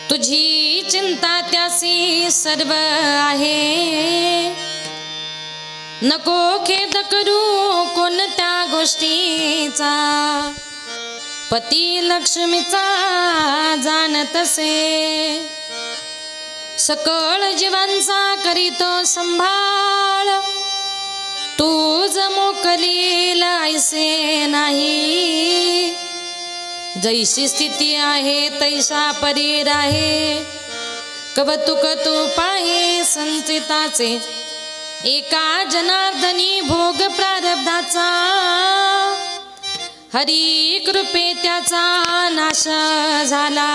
तुझी चिंता त्यासी सर्व आहे, नको खेद करू कोणत्या गोष्टीचा, पती लक्ष्मीचा जाणतसे, सकळ जीवांचा करीतो संभाळ, तूज मोकलील ऐसे नाही, जैसी स्थिती आहे तैसा परीर आहे, कवतुक तू पाहे संचिताचे, एका जनार्दनी भोग प्रारब्धाचा, हरी कृपे त्याचा नाश झाला,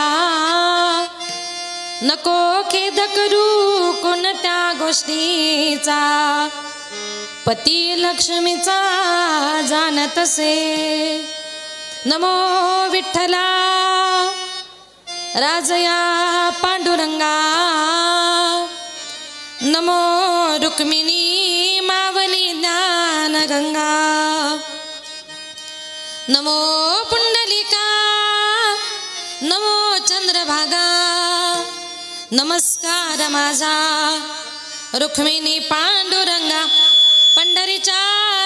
नको खेद करू कोणत्या गोष्टीचा, पती लक्ष्मीचा जाणतसे, नमो विठ्ठला राजया पांडुरंगा, नमो रुक्मिणी मावली ज्ञान गंगा, नमो पुंडलिका, नमो चंद्रभागा, नमस्कार माझा रुक्मिणी पांडुरंगा, पंढरीच्या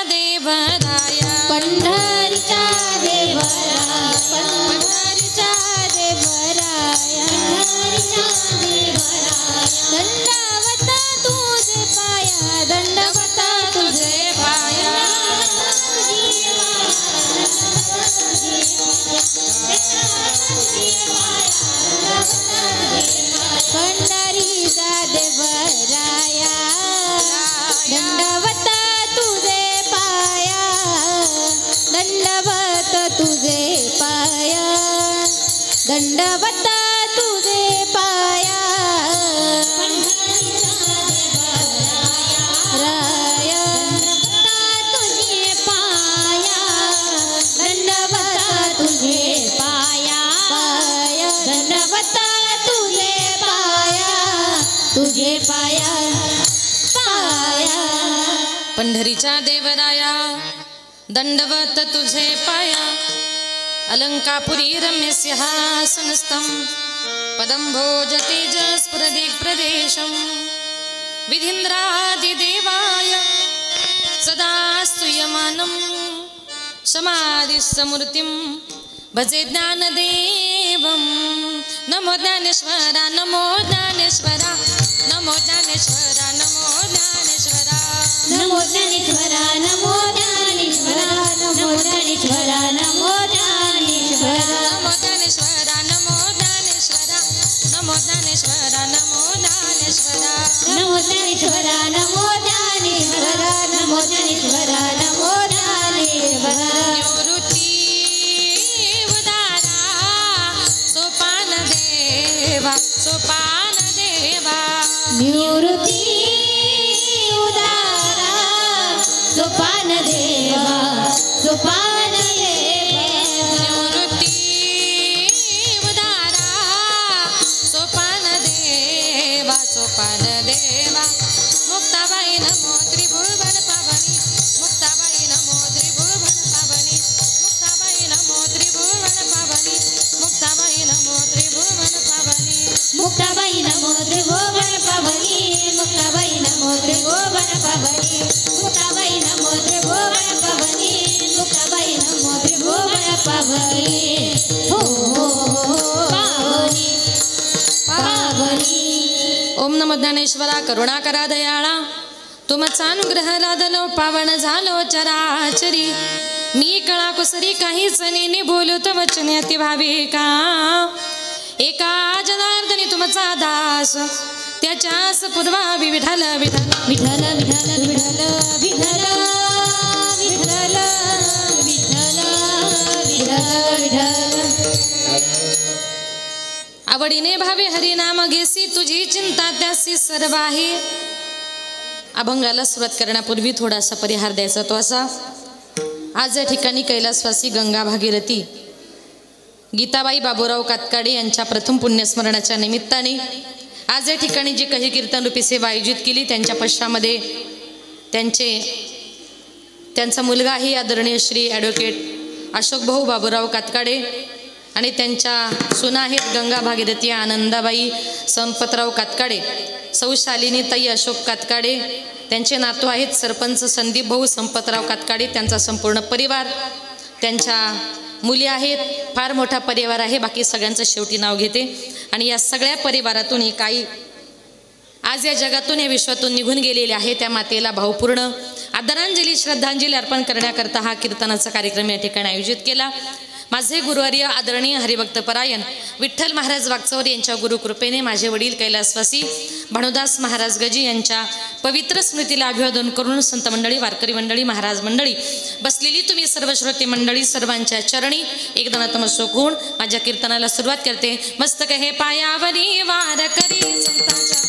देवराया, पंढरीच्या देवराया, पंढरीच्या देवराया, पंढरीच्या देवराया, दंडवत तुझे पाया, दंडवत तुझे पाया, पंढरीचा देवराया, दंडवत तुझे पाया, दंडवत तुझे पाया, दंडवत तुझे पाया, राया, तुझे पाया, दंडवत तुझे पाया, पाया, दंडवत तुझे पाया, तुझे पाया, पाया, पंढरीच्या देवराया, दंडवत तुझे पाया, अलंकापुरी रम्य सिंहासनस्थं, पदं भोजते जस्फुरदिक् प्रदेशं, विधीन्द्रादिदेवाय सदा स्तूयमानं, समाधिसमूर्तिं भजे ज्ञानदेवं, नमो ज्ञानेश्वरा, नमो ज्ञानेश्वरा, नमो ज्ञानेश्वरा, नमो ज्ञानेश्वरा, नमो ज्ञानेश्वरा, नमो ज्ञानेश्वरा, नमो ज्ञानेश्वरा, नमो ज्ञानेश्वरा, नमो ज्ञानेश्वरा, नमो ज्ञानेश्वरा, नमो ज्ञानेश्वरा, नमो ज्ञानेश्वरा, नमो ज्ञानेश्वरा, नमो ज्ञानेश्वरा, नमो ज्ञानेश्वरा, नमो ज्ञानेश्वरा, निवृत्ती उदारा, सोपान देवा, सोपान देवा, निवृत्ती उदारा, सोपान देवा, सोपान ओम नमो ज्ञानेश्वरा करुणाकरा दयाळा तुमचा अनुग्रह लादलो पावन झालो चराचरी मी कळा कुसरी काहीच नेने बोलतो वचने अति भाविका एका जनार्दनी तुमचा दास त्याच्यास पूर्वावी विठ्ठल विठ्ठल विठ्ठल विठ्ठल विठ्ठल विठ्ठल विठ्ठल विठ्ठल विठ्ठल विठ्ठल आवडीने भावे हरिनाम घेसी तुझी चिंता त्यासी सर्व आहे. अभंगाला सुरुवात करण्यापूर्वी थोडासा परिहार द्यायचा तो असा. आज या ठिकाणी कैलासवासी गंगा भागीरथी गीताबाई बाबूराव कातकाडे यांच्या प्रथम पुण्यस्मरणाच्या निमित्ताने आज या ठिकाणी जी काही कीर्तन रूपी सेवा आयोजित केली त्यांच्या पश्चामध्ये त्यांचा मुलगा आहे आदरणीय श्री ॲडव्होकेट अशोक भाऊ बाबूराव कातकाडे आणि त्यांच्या सुना आहेत गंगा भागीरथी आनंदाबाई संपतराव कातकाडे, सौ शालिनी ताई अशोक कातकाडे, त्यांचे नातू आहेत सरपंच संदीप भाऊ संपतराव कातकाडे, त्यांचा संपूर्ण परिवार, त्यांच्या मुली आहेत. फार मोठा परिवार आहे. बाकी सगळ्यांचं शेवटी नाव घेते. आणि या सगळ्या परिवारातून ही काही आज या जगातून या विश्वातून निघून गेलेले आहे त्या मातेला भावपूर्ण आदरांजली श्रद्धांजली अर्पण करण्याकरता हा कीर्तनाचा कार्यक्रम या ठिकाणी आयोजित केला. माझे गुरुवर्य आदरणीय हरिभक्तपरायण विठ्ठल महाराज वागचौर यांच्या गुरुकृपेने माझे वडील कैलासवासी भानुदास महाराज गजी यांच्या पवित्र स्मृतीला अभिवादन करून संत मंडळी वारकरी मंडळी महाराज मंडळी बसलेली तुम्ही सर्व श्रोते मंडळी सर्वांच्या चरणी एकदा नतमस्तक होऊन माझ्या कीर्तनाला सुरुवात करते. मस्तक हे पायावरी वारकरी संतांच्या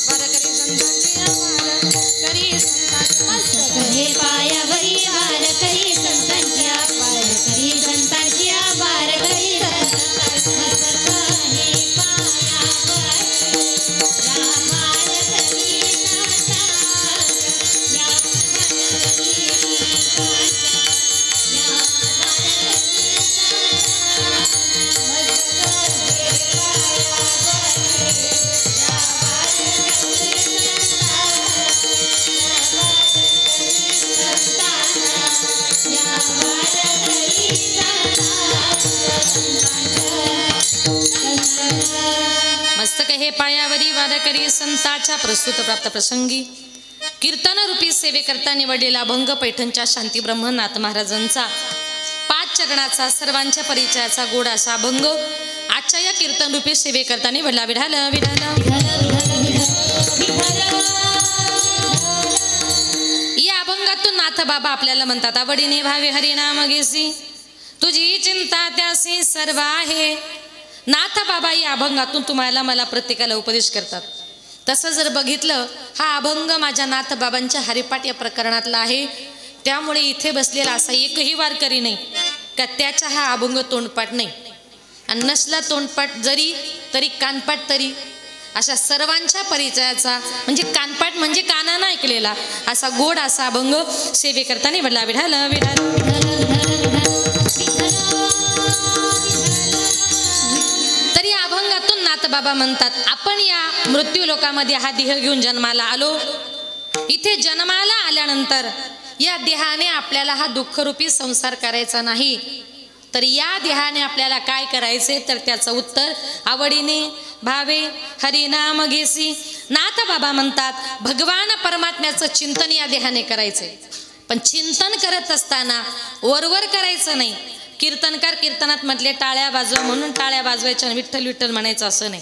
वारकरी संतांच्या वारकरी संतांच्या मस्तक हे पायावरी वारकरी संतांच्या वारकरी संतांच्या वारकरी संतांच्या मस्तक हे पायावरी वारकरी संतांच्या या मस्तक हे पायावरी वारकरी संतांच्या प्रस्तुत प्राप्त प्रसंगी कीर्तन रूपी सेवेकरता निवडलेला अभंग पैठणच्या शांती ब्रह्मनाथ महाराजांचा 5 चरणाचा सर्वांच्या परिचयाचा गोड असा अभंग आजच्या या कीर्तन रूपी सेवेकरता निवडला. विठाल विठाल या अभंगातून नाथ बाबा आपल्याला म्हणतात आवडीने भावे हरिनाम घेसी तुझी चिंता त्यासी सर्व आहे. नाथ बाबा या अभंगातून तुम्हाला मला प्रत्येकाला उपदेश करतात. तसं जर बघितलं हा अभंग माझ्या नाथ बाबांच्या हरिपाठ या प्रकरणातला आहे. त्यामुळे इथे बसलेला असा एकही वारकरी नाही का त्याचा हा अभंग तोंडपाठ नाही आणि नसला तोंडपाठ जरी तरी कानपाठ तरी अशा सर्वांच्या परिचयाचा म्हणजे कानपाठ म्हणजे कानानं ऐकलेला असा गोड असा अभंग सेवेकरता निवडला. विठाल विठाल तरी अभंगातून नाथ बाबा म्हणतात आपण या मृत्यू लोकामध्ये हा देह घेऊन जन्माला आलो. इथे जन्माला आल्यानंतर या देहाने आपल्याला हा दुःखरूपी संसार करायचा नाही तर या देहाने आपल्याला काय करायचे तर त्याचं उत्तर आवडीने भावे हरिनाम घेसी. नाथ बाबा म्हणतात भगवान परमात्म्याचं चिंतन या देहाने करायचंय पण चिंतन करत असताना वरवर करायचं नाही. कीर्तनकार कीर्तनात म्हटले टाळ्या वाजवा म्हणून टाळ्या वाजवायच्या आणि विठ्ठल विठ्ठल म्हणायचं असं नाही.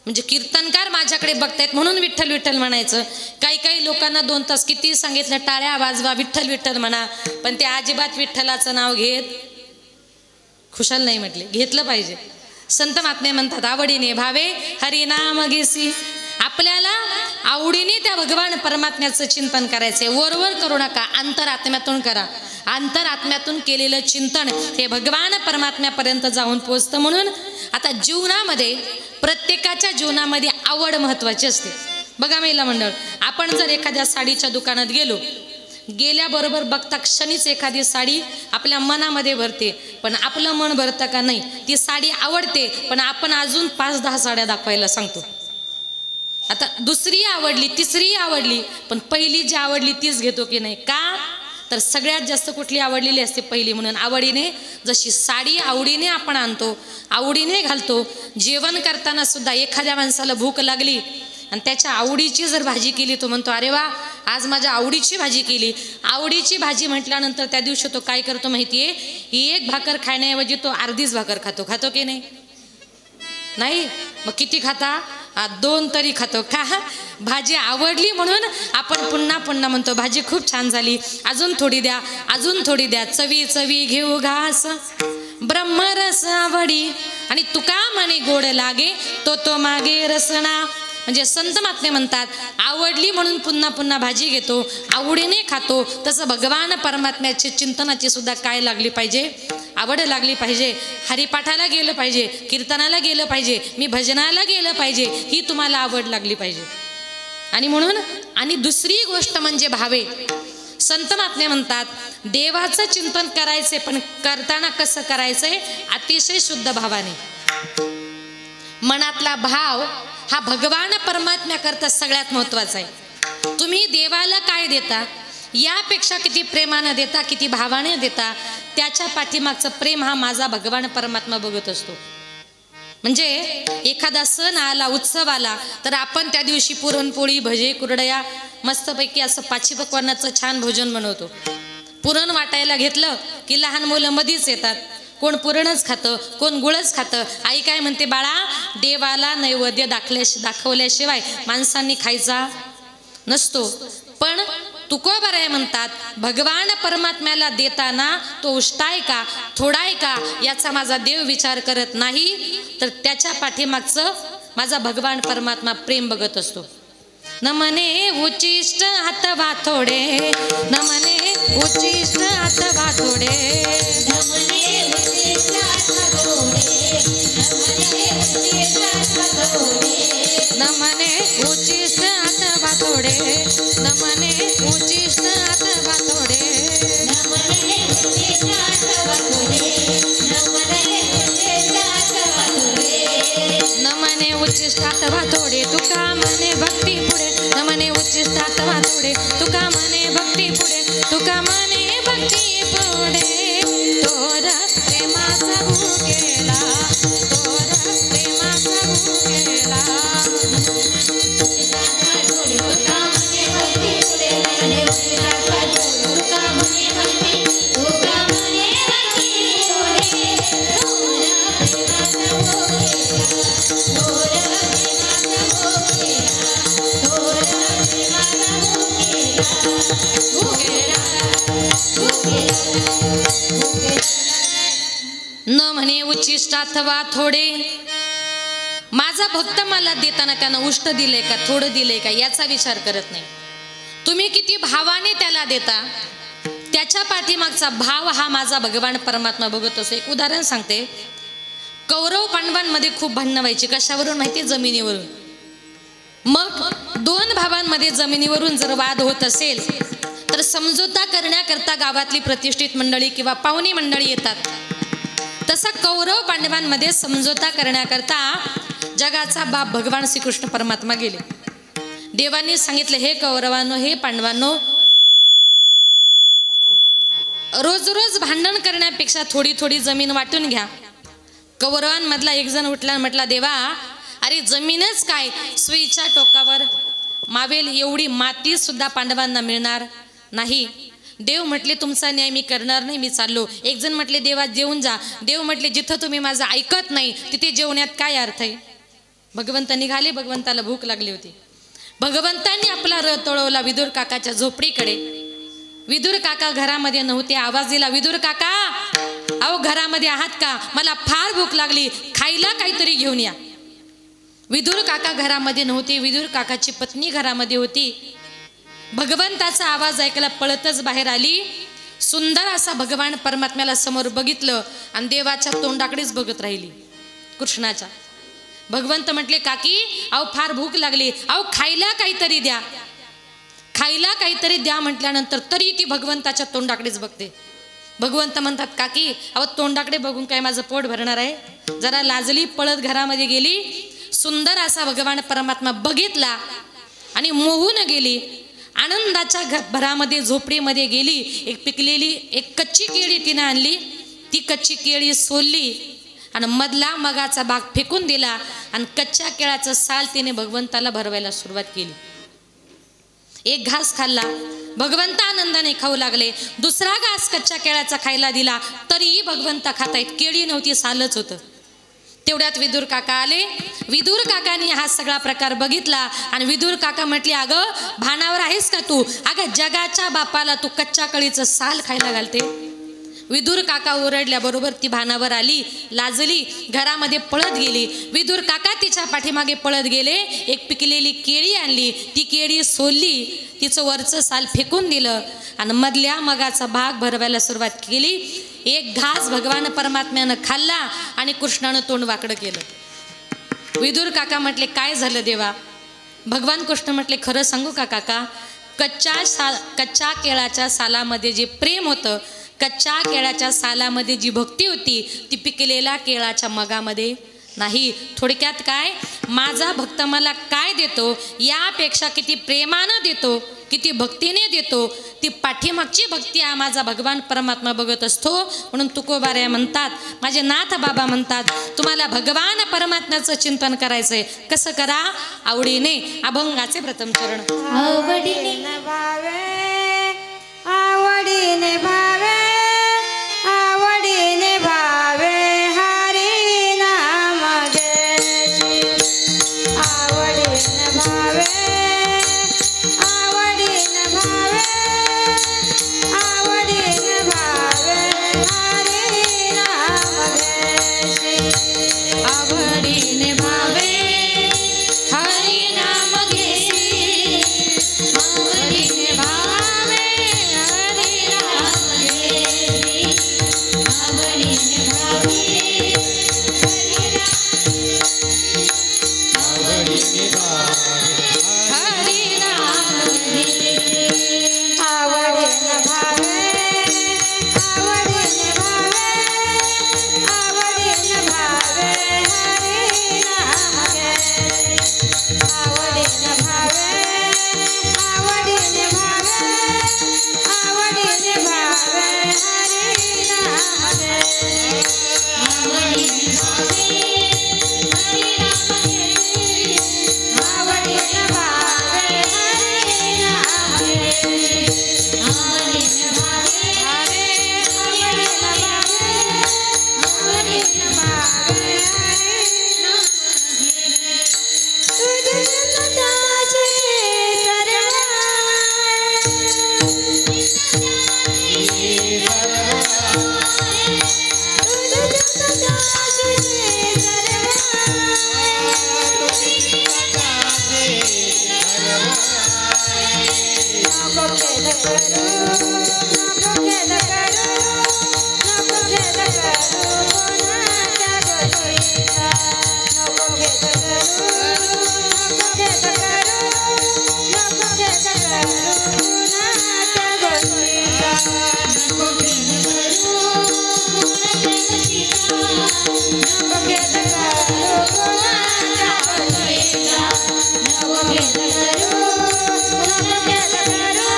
म्हणजे कीर्तनकार माझ्याकडे बघतायत म्हणून विठ्ठल विठ्ठल म्हणायचं. काही काही लोकांना 2 तास किती सांगितलं टाळ्या वाजवा विठ्ठल विठ्ठल म्हणा पण ते अजिबात विठ्ठलाचं नाव घेत खुशाल नाही म्हटले. घेतलं पाहिजे. संत महात्मे म्हणतात आवडीने भावे हरिनाम घेसी. आपल्याला आवडीने त्या भगवान परमात्म्याचं चिंतन करायचंय. वरवर करू नका अंतरात्म्यातून करा. अंतरात्म्यातून केलेलं चिंतन हे भगवान परमात्म्यापर्यंत जाऊन पोचतं. म्हणून आता जीवनामध्ये प्रत्येकाच्या जीवनामध्ये आवड महत्वाची असते. बघा महिला मंडळ आपण जर एखाद्या साडीच्या दुकानात गेल्याबरोबर बघता क्षणीच एखादी साडी आपल्या मनामध्ये भरते पण आपलं मन भरतं का नाही. ती साडी आवडते पण आपण अजून 5-10 साड्या दाखवायला सांगतो. आता दुसरी आवडली तिसरी आवडली पण पहिली जी आवडली तीच घेतो की नाही का तर सगळ्यात जास्त कुठली आवडलेली असते? पहिली. म्हणून आवडीने, जशी साडी आवडीने आपण आणतो, आवडीने घालतो, जेवण करताना सुद्धा एखाद्या माणसाला भूक लागली आणि त्याच्या आवडीची जर भाजी केली, तो म्हणतो अरे वा, आज माझ्या आवडीची भाजी केली. आवडीची भाजी म्हटल्यानंतर त्या दिवशी तो काय करतो माहितीये? ही एक भाकर खाण्याऐवजी तो अर्धीच भाकर खातो. खातो की नाही? नाही. मग किती खाता? 2 तरी खातो. का? भाजी आवडली म्हणून आपण पुन्हा पुन्हा म्हणतो भाजी खूप छान झाली, अजून थोडी द्या, अजून थोडी द्या. चवी चवी घेऊ घास, ब्रह्मरस आवडी, आणि तुका म्हणे गोड लागे, तो मागे रसना. म्हणजे संत महात्मे म्हणतात आवडली म्हणून पुन्हा पुन्हा भाजी घेतो, आवडीने खातो. तसं भगवान परमात्म्याची चिंतनाची सुद्धा काय लागली पाहिजे? आवड लागली पाहिजे. हरिपाठाला गेलं पाहिजे, कीर्तनाला गेलं पाहिजे, मी भजनाला गेलं पाहिजे, ही तुम्हाला आवड लागली पाहिजे. आणि म्हणून आणि दुसरी गोष्ट म्हणजे भावे. संत महात्मे म्हणतात देवाचं चिंतन करायचे, पण करताना कसं करायचंय? अतिशय शुद्ध भावाने. मनातला भाव हा भगवान परमात्म्याकरता सगळ्यात महत्वाचा आहे. तुम्ही देवाला काय देता, यापेक्षा किती प्रेमानं देता, किती भावाने देता, त्याच्या पाठीमागचं प्रेम हा माझा भगवान परमात्मा बघत असतो. म्हणजे एखादा सण आला, उत्सव आला, तर आपण त्या दिवशी पुरणपोळी, भजे, कुरडया मस्तपैकी असं 5 पक्वान्नाचं छान भोजन बनवतो. पुरण वाटायला घेतलं की लहान मुलं मधीच येतात. कोण पुरणच खातं, कोण गुळच खातं. आई काय म्हणते, बाळा देवाला नैवेद्य दाखवल्याशिवाय माणसांनी खायचा नसतो. पण तुकोबाराय म्हणतात भगवान परमात्म्याला देताना तो उष्टाय का, थोडाय का, याचा माझा देव विचार करत नाही, तर त्याच्या पाठीमागचं माझा भगवान परमात्मा प्रेम बघत असतो. न म्हणे उच्चिष्ट अथवा थोडे, न म्हणे उच्चिष्ट अथवा थोडे, न म्हणे उच्चिष्ट अथवा थोडे, न म्हणे उच्चिष्ट अथवा थोडे, न म्हणे उच्चिष्ट अथवा थोडे, न म्हणे उच्चिष्ट अथवा थोडे, न म्हणे उच्चिष्ट अथवा थोडे, न म्हणे उच्चिष्ट अथवा थोडे, तुका म्हणे भक्ती पुढे, न म्हणे उच्चिष्ट अथवा थोडे, तुका म्हणे भक्ती पुढे, तुका म्हणे भक्ती पुढे. तोर प्रेमाचा भुकेला, तोर प्रेमाचा भुकेला, तुका म्हणे भक्ती पुढे, म्हणे उच्चिष्ट अथवा थोडे, तुका म्हणे भक्ती, तुका म्हणे भक्ती पुढे. थोर प्रेमाचा भुकेला, थोर प्रेमाचा भुकेला, न म्हणे उच्चिष्ट अथवा थोडे. माझा भक्त मला देताना त्यानं उष्ट दिले का, थोडं दिले का, याचा विचार करत नाही. तुम्ही किती भावाने त्याला देता, त्याच्या पाठीमागचा भाव हा माझा भगवान परमात्मा बघत असतो. एक उदाहरण सांगते. कौरव पांडवांमध्ये खूप भांडणं व्हायची. कशावरून माहिती? जमिनीवरून. मग 2 भावांमध्ये जमिनीवरून जर वाद होत असेल तर समझोता करण्याकरता गावातली प्रतिष्ठित मंडळी किंवा पाहुणी मंडळी येतात. तसा कौरव पांडवांमध्ये समझोता करण्याकरता जगाचा बाप भगवान श्रीकृष्ण परमात्मा गेले. देवांनी सांगितले, हे कौरवांनो, हे पांडवांनो, रोज रोज भांडण करण्यापेक्षा थोडी थोडी जमीन वाटून घ्या. कौरवांमधला एक जण उठला, म्हटला, देवा अरे जमीनच काय, सुईच्या टोकावर मावेल एवढी माती सुद्धा पांडवांना मिळणार नाही. देव म्हटले, तुमचा न्याय मी करणार नाही, मी चाललो. एक जण म्हटले, देवा जेवून जा. देव म्हटले, जिथं तुम्ही माझं ऐकत नाही तिथे जेवण्यात काय अर्थ आहे? भगवंत निघाले. भगवंताला भूक लागली होती. भगवंतांनी आपला रथ तळवला विदुर काकाच्या झोपडीकडे. विदुर काका घरामध्ये नव्हते. आवाज दिला, विदुर काका, अहो घरामध्ये आहात का? मला फार भूक लागली, खायला काहीतरी घेऊन या. विदुर काका घरामध्ये नव्हते. विदुर काकाची पत्नी घरामध्ये होती. भगवंताचा आवाज ऐकायला पळतच बाहेर आली. सुंदर असा भगवान परमात्म्याला समोर बघितलं आणि देवाच्या तोंडाकडेच बघत राहिली, कृष्णाच्या. भगवंत म्हटले, काकी अहो फार भूक लागली, अहो खायला काहीतरी द्या, खायला काहीतरी द्या म्हटल्यानंतर तरी ती भगवंताच्या तोंडाकडेच बघते. भगवंत म्हणतात, काकी अहो तोंडाकडे बघून काय माझं पोट भरणार आहे? जरा लाजली, पळत घरामध्ये गेली. सुंदर असा भगवान परमात्मा बघितला आणि मोहून गेली आनंदाच्या भरामध्ये झोपडीमध्ये गेली. एक पिकलेली एक कच्ची केळी तिने आणली. ती कच्ची केळी सोलली आणि मधला मगाचा भाग फेकून दिला आणि कच्च्या केळाचं साल तिने भगवंताला भरवायला सुरुवात केली. एक घास खाल्ला, भगवंत आनंदाने खाऊ लागले. दुसरा घास कच्च्या केळाचा खायला दिला तरीही भगवंत खातायत. केळी नव्हती, सालच होतं. तेवढ्यात विदुर काका आले. विदुर काकाने हा सगळा प्रकार बघितला आणि विदुर काका म्हटले, अगं भानावर आहेस का तू? अगं जगाच्या बापाला तू कच्च्या केळीचं साल खायला घालते. विदुर काका ओरडल्याबरोबर ती भानावर आली, लाजली, घरामध्ये पळत गेली. विदुर काका तिच्या पाठीमागे पळत गेले. एक पिकलेली केळी आणली, ती केळी सोलली, तिचं वरचं साल फेकून दिलं आणि मधल्या मगाचा भाग भरवायला सुरुवात केली. एक घास भगवान परमात्म्यानं खाल्ला आणि कृष्णानं तोंड वाकडं केलं. विदुर काका म्हटले, काय झालं देवा? भगवान कृष्ण म्हटले, खरं सांगू का काका, कच्च्या केळाच्या सालामध्ये जे प्रेम होतं, कच्च्या केळाच्या सालामध्ये जी भक्ती होती, ती पिकलेल्या केळाच्या मगामध्ये नाही. थोडक्यात काय, माझा भक्त मला काय देतो यापेक्षा किती प्रेमानं देतो, किती भक्तीने देतो, ती पाठीमागची भक्ती हा माझा भगवान परमात्मा बघत असतो. म्हणून तुकोबाऱ्या म्हणतात, माझे नाथ बाबा म्हणतात, तुम्हाला भगवान परमात्म्याचं चिंतन करायचंय. कसं करा? आवडीने. अभंगाचे प्रथम चरण. आवडीने भावे, आवडीने भावे, आवडीने भावे हरी नाम घ्यायची. आवडीने भावे, आवडीने भावे, आवडीने भावे हरी नाम घ्यायची. आवडीने भावे हरी नाम घेसी, आवडीने भावे हरी नाम घेसी, आवडीने भावे हरी नाम घेसी. आवडीने भावे, आवडीने भावे, आवडीने भावे हरी नाम घ्यायची. आवडीने भावे, आवडीने भावे, आवडीने भावे हरी नाम घ्यायची. आवडीने भावे हरी नाम घेसी, आवडीने भावे हरी नाम घ्यायची. आवडीने भावे आवडीने भावे, आवडीने भावे हरी नाम तुझे जगताचे सर्व, तुझे जगताचे नको खेद करू, नको खेद करू, नको खेद करू कोणाच्या गोष्टीचा. नको खेद करू, नको खेद करू, नको खेद करू कोणाच्या गोष्टीचा. नको खेद करू, नको खेद करू कोणाच्या गोष्टीचा. नको खेद करू, नको खेद करू,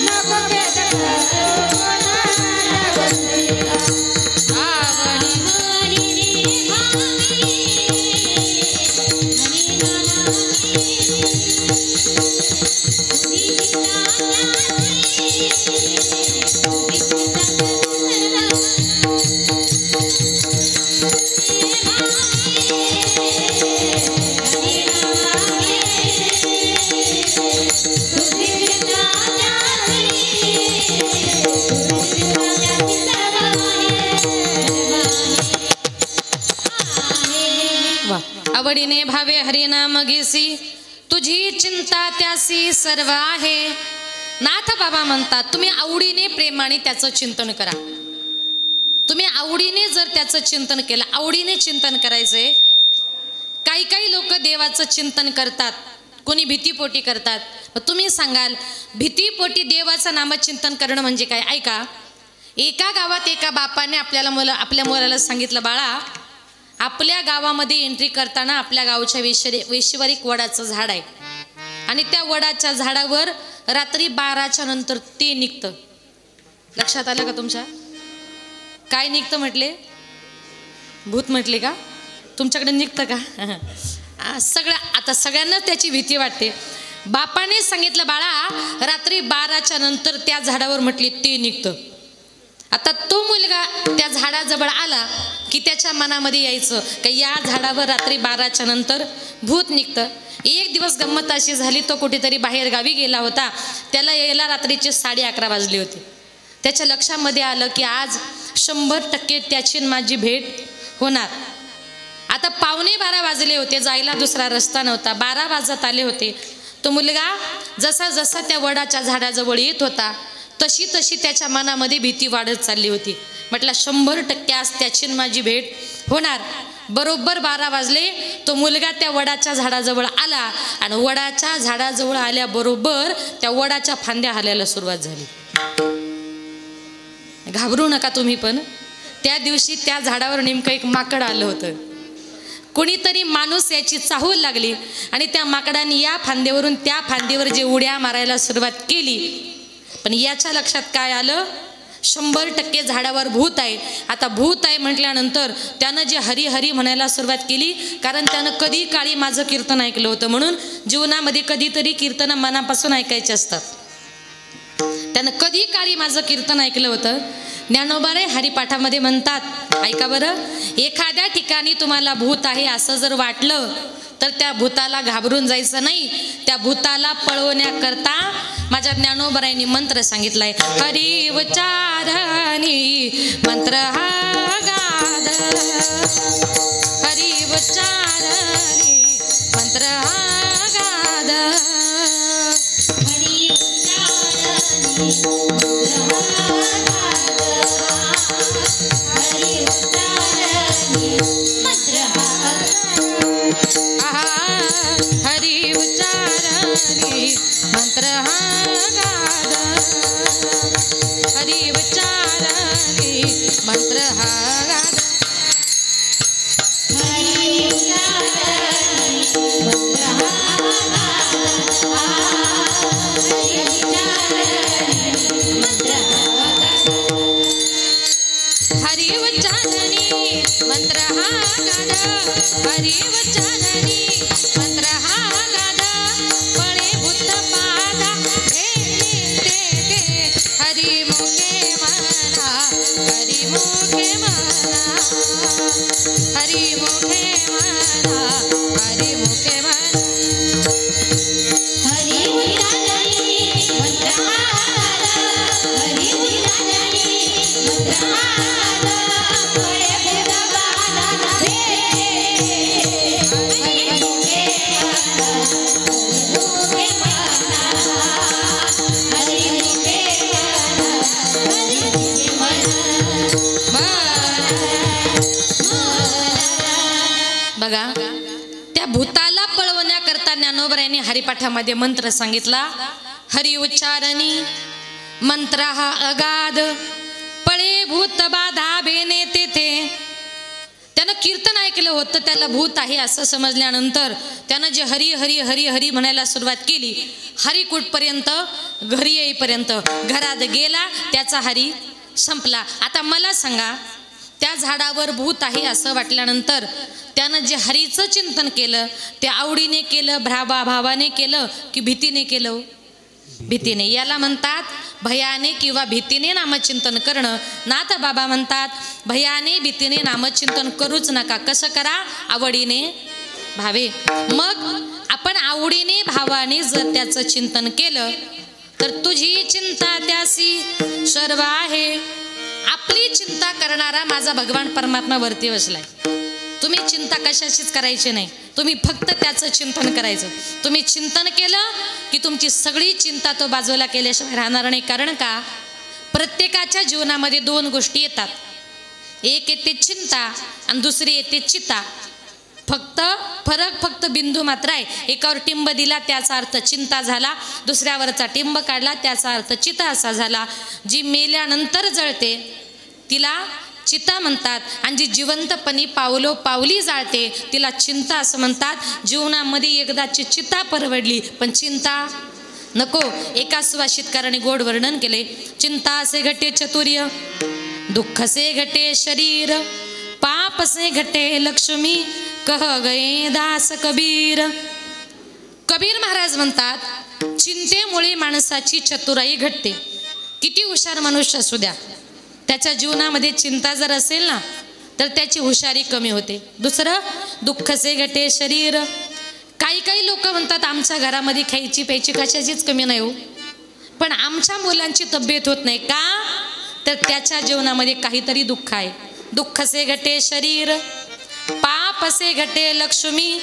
नको खेद करू कोणाच्या गोष्टीचा. आवडीने भावे हरी नाम आवडीने भावे हरिनाम घेसी, तुझी चिंता त्यासी सर्व आहे. नाथ बाबा म्हणतात, तुम्ही आवडीने प्रेमाने त्याचं चिंतन करा. तुम्ही आवडीने जर त्याचं चिंतन केलं, आवडीने चिंतन करायचंय. काही काही लोक देवाचं चिंतन करतात, कोणी भीतीपोटी करतात. तुम्ही सांगाल, भीतीपोटी देवाचं नामचिंतन करणं म्हणजे काय? ऐका, एका गावात एका बापाने आपल्या मुलाला सांगितलं, बाळा, आपल्या गावामध्ये एंट्री करताना आपल्या गावच्या वेशीवर एक वडाचं झाड आहे आणि त्या वडाच्या झाडावर रात्री 12च्या नंतर ते निघतं. लक्षात आलं का तुमच्या? काय निघतं म्हटले? भूत म्हटले का? तुमच्याकडे निघतं का? आता सगळ्यांनाच त्याची भीती वाटते. बापाने सांगितलं बाळा रात्री 12च्या नंतर त्या झाडावर म्हटले ते निघतं. आता तो मुलगा त्या झाडाजवळ आला की त्याच्या मनामध्ये यायचं की या झाडावर रात्री 12च्या नंतर भूत निघतं. एक दिवस गंमत अशी झाली, तो कुठेतरी बाहेर गावी गेला होता. त्याला यायला रात्रीचे 11:30 वाजले होते. त्याच्या लक्षामध्ये आलं की आज 100% त्याची माझी भेट होणार. आता 11:45 वाजले होते, जायला दुसरा रस्ता नव्हता. 12 वाजत आले होते. तो मुलगा जसा जसा त्या वडाच्या झाडाजवळ येत होता तशी तशी त्याच्या मनामध्ये भीती वाढत चालली होती. म्हटलं 100% आज त्याची माझी भेट होणार. बरोबर 12 वाजले. तो मुलगा त्या वडाच्या झाडाजवळ आला आणि वडाच्या झाडाजवळ आल्याबरोबर त्या वडाच्या फांद्या हलायला सुरुवात झाली. घाबरू नका तुम्ही पण. त्या दिवशी त्या झाडावर नेमकं एक माकड आलं होतं. कोणीतरी माणूस याची चाहूल लागली आणि त्या माकडाने या फांद्यावरून त्या फांदीवर जे उड्या मारायला सुरुवात केली. पण याच्या लक्षात काय आलं? 100% झाडावर भूत आहे. आता भूत आहे म्हटल्यानंतर त्यानं जे हरी हरी म्हणायला सुरुवात केली, कारण त्यानं कधी काळी माझं कीर्तन ऐकलं होतं. म्हणून जीवनामध्ये कधीतरी कीर्तन मनापासून ऐकायचे असतात. त्यानं कधी काळी माझं कीर्तन ऐकलं होतं. ज्ञानोबारे हरिपाठामध्ये म्हणतात, ऐका बरं, एखाद्या ठिकाणी तुम्हाला भूत आहे असं जर वाटलं तर त्या भूताला घाबरून जायचं नाही. त्या भूताला पळवण्याकरता माझ्या ज्ञानोबरायांनी मंत्र सांगितलाय. हरी उच्चारणी मंत्र हा गाद, हरी उच्चारणी मंत्र हा गाद, हरी उच्चारणी मंत्र हा हरी उच्चारणी मंत्र हरी उच्चारणी मंत्र हा गाद, हरी उच्चारणी मंत्र हा गाद, हरी उच्चारणी मंत्र हरी उच्चारणी मंत्र हरी उच्चारणी मंत्र हा गाद, हरी उच्चारणी मंत्र हा गाद, पळे भूत पादा ते हरी मुखे म्हणा, हरी मुखे म्हणा, हरी मुखे म्हणा, हरी मुखे म्हणा. हरी उच्चारणी मंत्र हरी उच्चारणी मंत्र पळे भूत पादा हरी मुखे हरी मुखे हरी बघा, त्या भूताला पळवण्याकरता ज्ञानोबरायांनी हरिपाठामध्ये मंत्र सांगितला. हरी उच्चारणी मंत्र हा अगाध, पळे भूत बाधा बेने तेथे. त्यानं कीर्तन ऐकलं होतं, त्याला भूत आहे असं समजल्यानंतर त्यानं जे हरी हरी हरी हरी म्हणायला सुरुवात केली. हरी कुठपर्यंत? घरी येईपर्यंत. घरात गेला, त्याचा हरी संपला. आता मला सांगा, त्या झाडावर भूत आहे असं वाटल्यानंतर त्यानं जे हरीचं चिंतन केलं ते आवडीने केलं, भावाने केलं की भीतीने केलं? भीतीने. याला म्हणतात भयाने किंवा भीतीने नामचिंतन करणं. नाथ बाबा म्हणतात भयाने भीतीने नामचिंतन करूच नका. कसं करा? आवडीने भावे. मग आपण आवडीने भावाने जर त्याचं चिंतन केलं तर तुझी चिंता त्यासी सर्व आहे. आपली चिंता करणारा माझा भगवान परमात्मा वरती बसलाय. तुम्ही चिंता कशाचीच करायची नाही, तुम्ही फक्त त्याचं चिंतन करायचं. तुम्ही चिंतन केलं की तुमची सगळी चिंता तो बाजूला केल्याशिवाय राहणार नाही. कारण का? प्रत्येकाच्या जीवनामध्ये 2 गोष्टी येतात. एक येते चिंता आणि दुसरी येते चिता. फरक बिंदू मात्र आहे. एकावर टिंब दिला त्याचा अर्थ चिंता झाला, दुसऱ्यावरचा टिंब काढला त्याचा अर्थ चिता असा झाला. जी मेल्यानंतर जळते तिला चिता म्हणतात आणि जी जिवंतपणी पावली जाळते तिला चिंता असं म्हणतात. जीवनामध्ये एकदाची चिता परवडली पण चिंता नको. एका सुभाषितकाराने गोड वर्णन केले. चिंता से घटे चतुर्य, दुःख से घटे शरीर, पाप से घटे लक्ष्मी, कह गए दास कबीर. कबीर महाराज म्हणतात चिंतेमुळे माणसाची चतुराई घटते. किती हुशार मनुष्य असू द्या, त्याच्या जीवनामध्ये चिंता जर असेल ना तर त्याची हुशारी कमी होते. दुसरं, दुःख से घटे शरीर. काही काही लोक म्हणतात आमच्या घरामध्ये खायची प्यायची कशाचीच कमी नाही हो, पण आमच्या मुलांची तब्येत होत नाही का, तर त्याच्या जीवनामध्ये काहीतरी दुःख आहे. दुःख से घटे शरीर, पाप से घटे लक्ष्मी.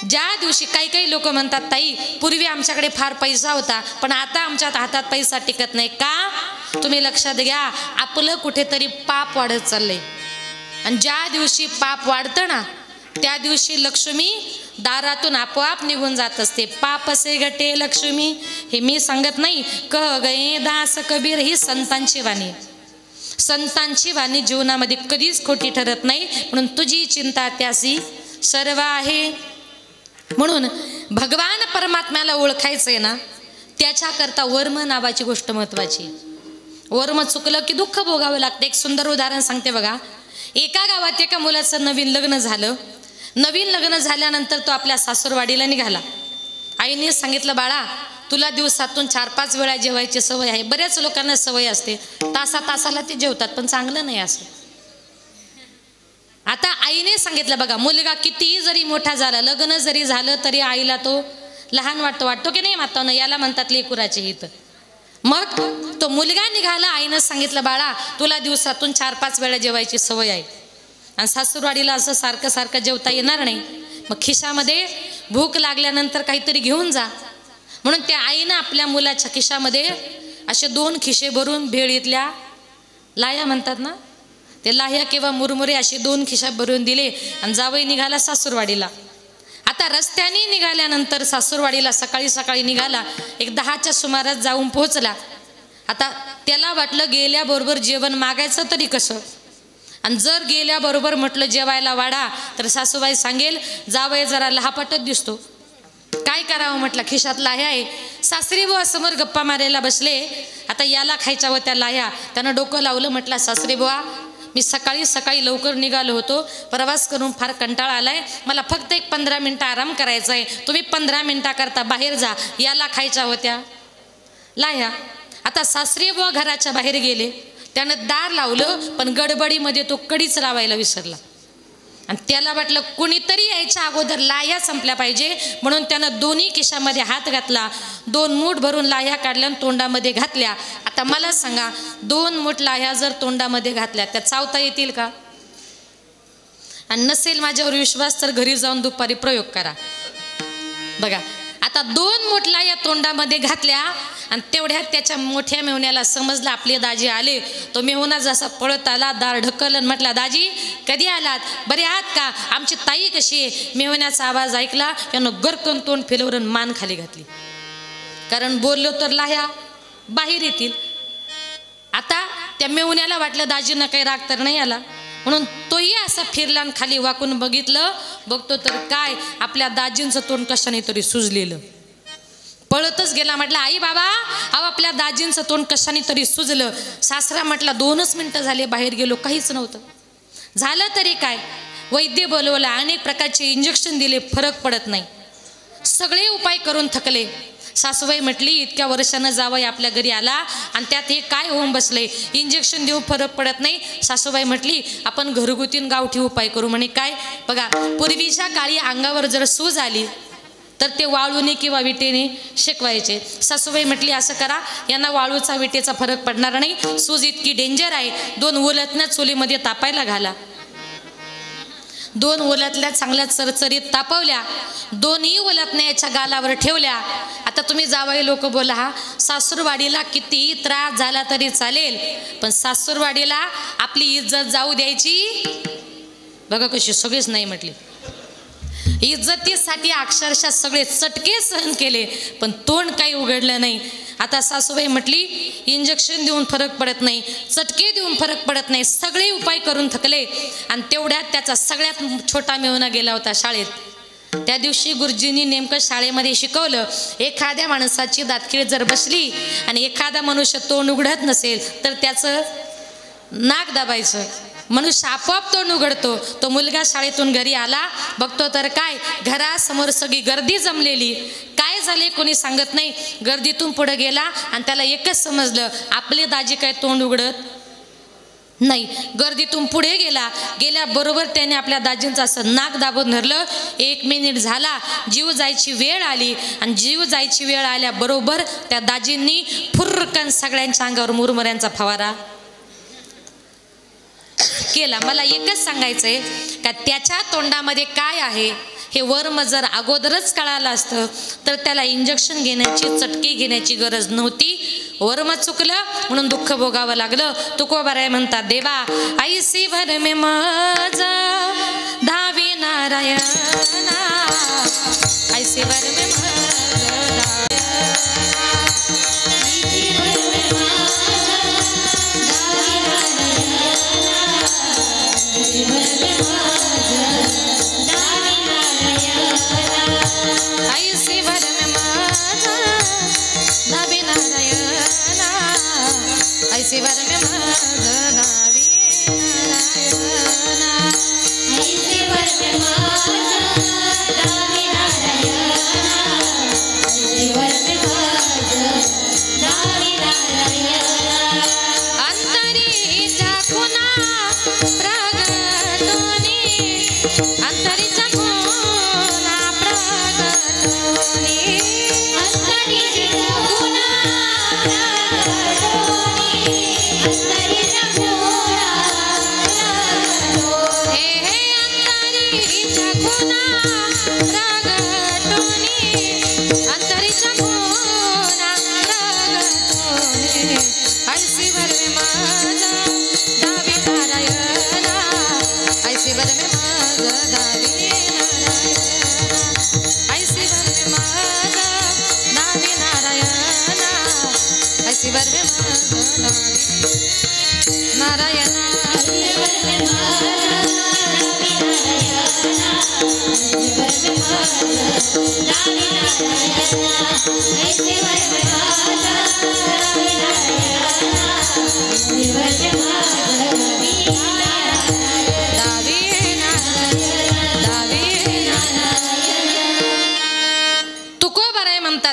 ज्या दिवशी काही काही लोक म्हणतात ताई पूर्वी आमच्याकडे फार पैसा होता पण आता आमच्या हातात पैसा टिकत नाही का, तुम्ही लक्षात घ्या आपलं कुठेतरी पाप वाढत चाललंय. आणि ज्या दिवशी पाप वाढतं ना त्या दिवशी लक्ष्मी दारातून आपोआप निघून जात असते. पाप से घटे लक्ष्मी. हे मी सांगत नाही, कह गए दास कबीर. ही संतांची वाणी. संतांची वाणी जीवनामध्ये कधीच खोटी ठरत नाही. म्हणून तुझी चिंता त्यासी सर्व आहे. म्हणून भगवान परमात्म्याला ओळखायचंय ना त्याच्याकरता वर्म नावाची गोष्ट महत्वाची. वर्म चुकलं की दुःख भोगावं लागतं. एक सुंदर उदाहरण सांगते बघा. एका गावात एका मुलाचं नवीन लग्न झालं. नवीन लग्न झाल्यानंतर तो आपल्या सासूरवाडीला निघाला. आईने सांगितलं बाळा तुला दिवसातून 4-5 वेळा जेवायची सवय आहे. बऱ्याच लोकांना सवय असते तासाला ते जेवतात पण चांगलं नाही असं. आता आईने सांगितलं बघा मुलगा कितीही जरी मोठा झाला लग्न जरी झालं तरी आईला तो लहान वाटतो की नाही मातानं, याला म्हणतात लेकुराचे हित. मग तो मुलगा निघाला. आईनं सांगितलं बाळा तुला दिवसातून 4-5 वेळा जेवायची सवय आहे आणि सासूरवाडीला असं सारखं सारखं जेवता येणार नाही. मग खिशामध्ये भूक लागल्यानंतर काहीतरी घेऊन जा. म्हणून त्या आईनं आपल्या मुलाच्या खिशामध्ये असे 2 खिसे भरून भेळीतल्या लाह्या म्हणतात ना ते लाह्या किंवा मुरमुरे असे 2 खिशा भरून दिले आणि जावई निघाला सासूरवाडीला. आता रस्त्याने निघाल्यानंतर सासूरवाडीला सकाळी निघाला. एक 10च्या सुमारास जाऊन पोहोचला. आता त्याला वाटलं गेल्याबरोबर जेवण मागायचं तरी कसं, आणि जर गेल्याबरोबर म्हटलं जेवायला वाढा तर सासूबाई सांगेल जावई जरा लहापटत दिसतो. काय करावं म्हटलं खिशात लाह्या आहे. सासरी बुवा समोर गप्पा मारायला बसले. आता याला खायच्या होत्या लाह्या. त्यानं डोकं लावलं. म्हटलं सासरी बुवा मी सकाळी लवकर निघालो होतो, प्रवास करून फार कंटाळा आलाय, मला फक्त एक 15 मिनिटं आराम करायचा आहे, तुम्ही 15 मिनिटाकरता बाहेर जा, याला खायच्या होत्या लाह्या. आता सासरी बुवा घराच्या बाहेर गेले. त्यानं दार लावलं पण गडबडीमध्ये तो कडीच लावायला विसरला आणि त्याला वाटलं कुणीतरी यायच्या अगोदर लाह्या संपल्या पाहिजे. म्हणून त्यानं दोन्ही खिशामध्ये हात घातला. 2 मूठ भरून लाह्या काढल्या आणि तोंडामध्ये घातल्या. आता मला सांगा 2 मूठ लाह्या जर तोंडामध्ये घातल्या त्या चावता येतील का? आणि नसेल माझ्यावर विश्वास तर घरी जाऊन दुपारी प्रयोग करा बघा. आता 2 मूठ लाह्या तोंडामध्ये घातल्या आणि तेवढ्यात त्याच्या मोठ्या मेहुण्याला समजलं आपले दाजी आले. तो मेहुणा जसा पळत आला दार ढकलून म्हटला दाजी कधी आलात, बरे आहात का, आमची ताई कशी आहे. मेहुण्याचा आवाज ऐकला त्यानं गरकन तोंड फिरवून मान खाली घातली, कारण बोललो तर लाह्या बाहेर येतील. आता त्या मेहुण्याला वाटलं दाजींना काही राग तर नाही आला, म्हणून तोही असा फिरला आणि खाली वाकून बघतो तर काय आपल्या दाजींचं तोंड कशाने तरी सुजलेलं. पळतच गेला. म्हटलं आई बाबा अहो आपल्या दाजींचं तोंड कशाने तरी सुजलं. सासरा म्हटला 2च मिनिटं झाले बाहेर गेलो काहीच नव्हतं. झालं तरी काय, वैद्य बोलवला, अनेक प्रकारचे इंजेक्शन दिले, फरक पडत नाही. सगळे उपाय करून थकले. सासूबाई म्हटली इतक्या वर्षानं जावई आपल्या घरी आला आणि त्यात हे काय होऊन बसले, इंजेक्शन देऊ फरक पडत नाही. सासूबाई म्हटली आपण घरगुती गावठी उपाय करू. म्हणे काय बघा पूर्वीच्या काळी अंगावर जर सूज आली तर ते वाळूने किंवा विटेने शेकवायचे. सासूबाई म्हटली असं करा यांना वाळूचा विटेचा फरक पडणार नाही, सूज इतकी डेंजर आहे. 2 उलटण्या चुलीमध्ये तापायला घाला. 2 उलटल्या चांगल्या चरचरीत तापवल्या. 2ही उलटण्या याच्या गालावर ठेवल्या. आता तुम्ही जावई लोक बोला हा सासूरवाडीला किती त्रास झाला तरी चालेल पण सासूरवाडीला आपली इज्जत जाऊ द्यायची बघा कशी. सगळेच नाही म्हटली. इज्जतीसाठी अक्षरशः सगळे चटके सहन केले पण तोंड काही उघडलं नाही. आता सासूबाई म्हटली इंजेक्शन देऊन फरक पडत नाही, चटके देऊन फरक पडत नाही, सगळे उपाय करून थकले. आणि तेवढ्यात त्याचा सगळ्यात छोटा मेहुणा गेला होता शाळेत. त्या दिवशी गुरुजींनी नेमकं शाळेमध्ये शिकवलं, एखाद्या माणसाची दातखिळ जर बसली आणि एखादा मनुष्य तोंड उघडत नसेल तर त्याचं नाक दाबायचं, मनुष्य आपोआप तोंड उघडतो. तो मुलगा शाळेतून घरी आला, बघतो तर काय, घरासमोर सगळी गर्दी जमलेली. काय झाले कोणी सांगत नाही. गर्दीतून पुढे गेला आणि त्याला एकच समजलं, आपले दाजी काय तोंड उघडत नाही. गर्दीतून पुढे गेल्याबरोबर त्याने आपल्या दाजींचं असं नाक दाबून धरलं. 1 मिनिट झाला, जीव जायची वेळ आली आणि जीव जायची वेळ आल्याबरोबर त्या दाजींनी फुर्रकन सगळ्यांच्या अंगावर मुरमुऱ्यांचा फवारा केला. मला एकच सांगायचंय का त्याच्या तोंडामध्ये काय आहे हे वर्म जर अगोदरच कळालं असतं तर त्याला इंजेक्शन घेण्याची, चटकी घेण्याची गरज नव्हती. वर्म चुकलं म्हणून दुःख भोगावं लागलं. तुकोबाराय म्हणतात, देवा ऐसी भर में मज धावी नारायणा, ऐसी भर में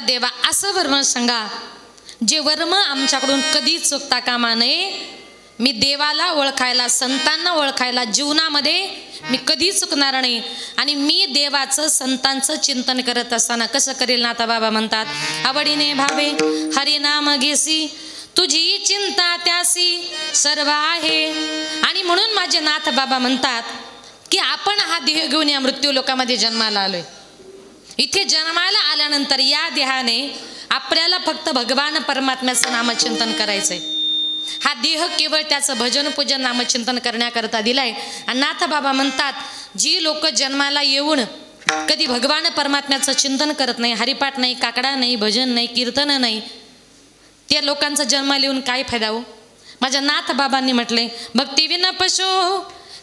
देवा असं वर्म सांगा, जे वर्म आमच्याकडून कधी चुकता कामा नये. मी देवाला ओळखायला, संतांना ओळखायला जीवनामध्ये मी कधी चुकणार नाही. आणि मी देवाचं, संतांचं चिंतन करत असताना कसं करेल ना, आता बाबा म्हणतात, आवडीने भावे हरिनाम घेसी, तुझी चिंता त्यासी सर्व आहे. आणि म्हणून माझे नाथ बाबा म्हणतात की आपण हा देह घेऊन या मृत्यू लोकामध्ये जन्माला आलोय. इथे जन्माला आल्यानंतर या देहाने आपल्याला फक्त भगवान परमात्म्याचं नामचिंतन करायचंय. हा देह केवळ त्याचं भजन पूजन नामचिंतन करण्याकरता दिलाय. आणि नाथ बाबा म्हणतात, जी लोक जन्माला येऊन कधी भगवान परमात्म्याचं चिंतन करत नाही, हरिपाठ नाही, काकडा नाही, भजन नाही, कीर्तन नाही, त्या लोकांचा जन्माला येऊन काय फायदा हो. माझ्या नाथ बाबांनी म्हटले, भक्तिविना पशु